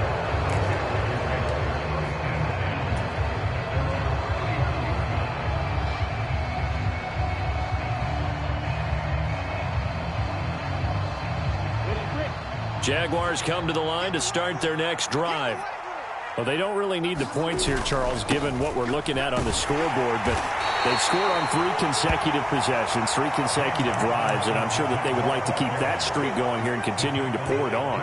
Jaguars come to the line to start their next drive. Well, they don't really need the points here, Charles, given what we're looking at on the scoreboard, but they've scored on 3 consecutive possessions, 3 consecutive drives, and I'm sure that they would like to keep that streak going here and continuing to pour it on.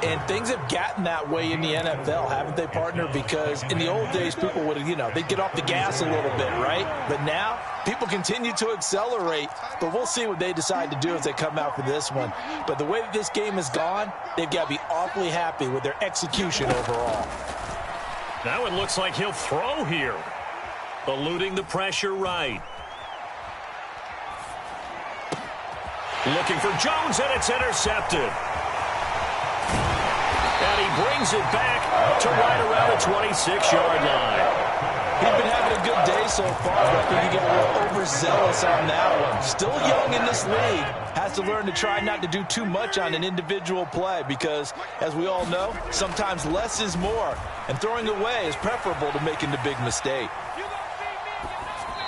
And things have gotten that way in the NFL, haven't they, partner? Because in the old days, people would, they'd get off the gas a little bit, right? But now, people continue to accelerate. But we'll see what they decide to do as they come out for this one. But the way that this game has gone, they've got to be awfully happy with their execution overall. That one looks like he'll throw here. Eluding the pressure right. Looking for Jones, and it's intercepted. And he brings it back to right around the 26-yard line. He's been having a good day so far, but I think he got a little overzealous on that one. Still young in this league. Has to learn to try not to do too much on an individual play because, as we all know, sometimes less is more. And throwing away is preferable to making the big mistake.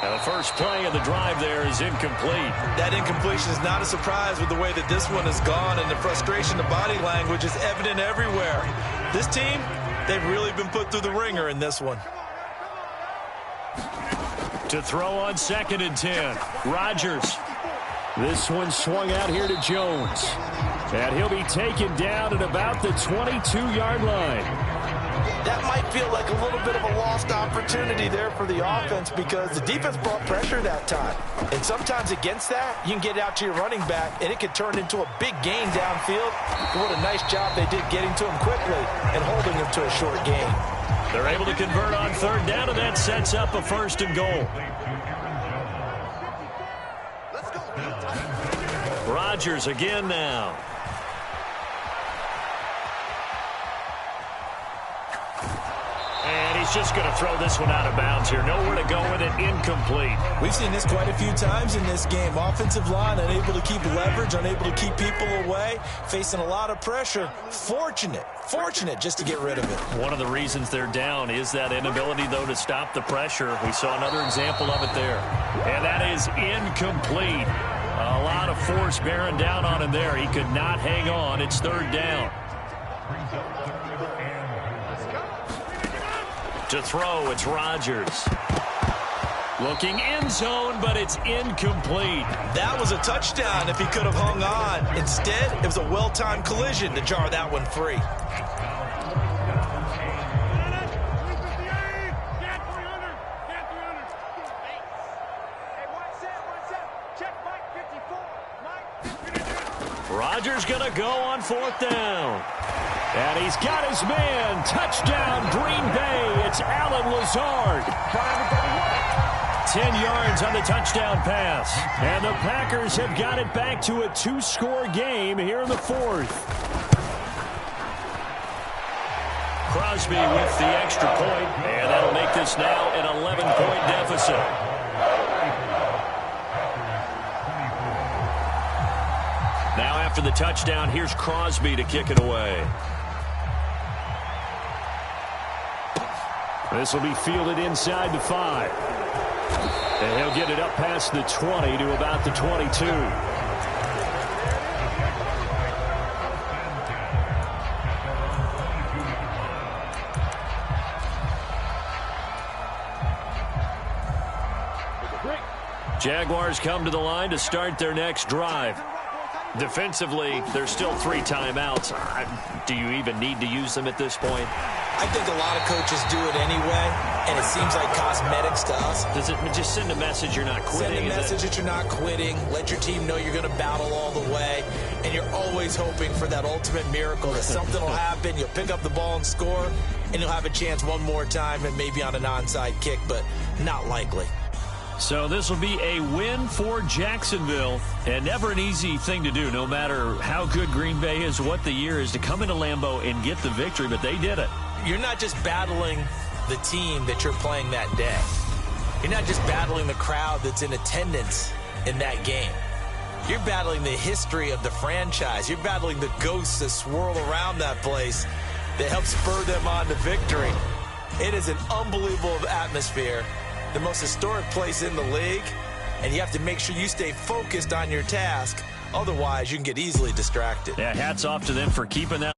And the first play of the drive there is incomplete. That incompletion is not a surprise with the way that this one has gone, and the frustration, the body language is evident everywhere. This team, they've really been put through the ringer in this one. To throw on 2nd and 10. Rodgers. This one swung out here to Jones. And he'll be taken down at about the 22-yard line. That might feel like a little bit of a lost opportunity there for the offense because the defense brought pressure that time. And sometimes against that, you can get out to your running back, and it could turn into a big gain downfield. What a nice job they did getting to him quickly and holding him to a short gain. They're able to convert on 3rd down, and that sets up a 1st and goal. Rodgers again now. And he's just going to throw this one out of bounds here. Nowhere to go with it. Incomplete. We've seen this quite a few times in this game. Offensive line unable to keep leverage, unable to keep people away, facing a lot of pressure. Fortunate just to get rid of it. One of the reasons they're down is that inability, though, to stop the pressure. We saw another example of it there. And that is incomplete. A lot of force bearing down on him there. He could not hang on. It's 3rd down. To throw, it's Rodgers. Looking end zone, but it's incomplete. That was a touchdown if he could have hung on. Instead, it was a well-timed collision to jar that one free. Rodgers going to go on 4th down. And he's got his man. Touchdown, Green Bay. It's Allen Lazard. 10 yards on the touchdown pass. And the Packers have got it back to a 2-score game here in the 4th. Crosby with the extra point, and that'll make this now an 11-point deficit. Now after the touchdown, here's Crosby to kick it away. This will be fielded inside the 5. And he'll get it up past the 20 to about the 22. Jaguars come to the line to start their next drive. Defensively, there's still 3 timeouts. Do you even need to use them at this point? I think a lot of coaches do it anyway, and it seems like cosmetics to us. Does it just send a message you're not quitting? Send a message that you're not quitting. Let your team know you're going to battle all the way, and you're always hoping for that ultimate miracle that something will happen. You'll pick up the ball and score, and you'll have a chance one more time and maybe on an onside kick, but not likely. So this will be a win for Jacksonville, and never an easy thing to do, no matter how good Green Bay is, what the year is, to come into Lambeau and get the victory, but they did it. You're not just battling the team that you're playing that day. You're not just battling the crowd that's in attendance in that game. You're battling the history of the franchise. You're battling the ghosts that swirl around that place that help spur them on to victory. It is an unbelievable atmosphere. The most historic place in the league, and you have to make sure you stay focused on your task Otherwise, you can get easily distracted. Yeah, hats off to them for keeping that.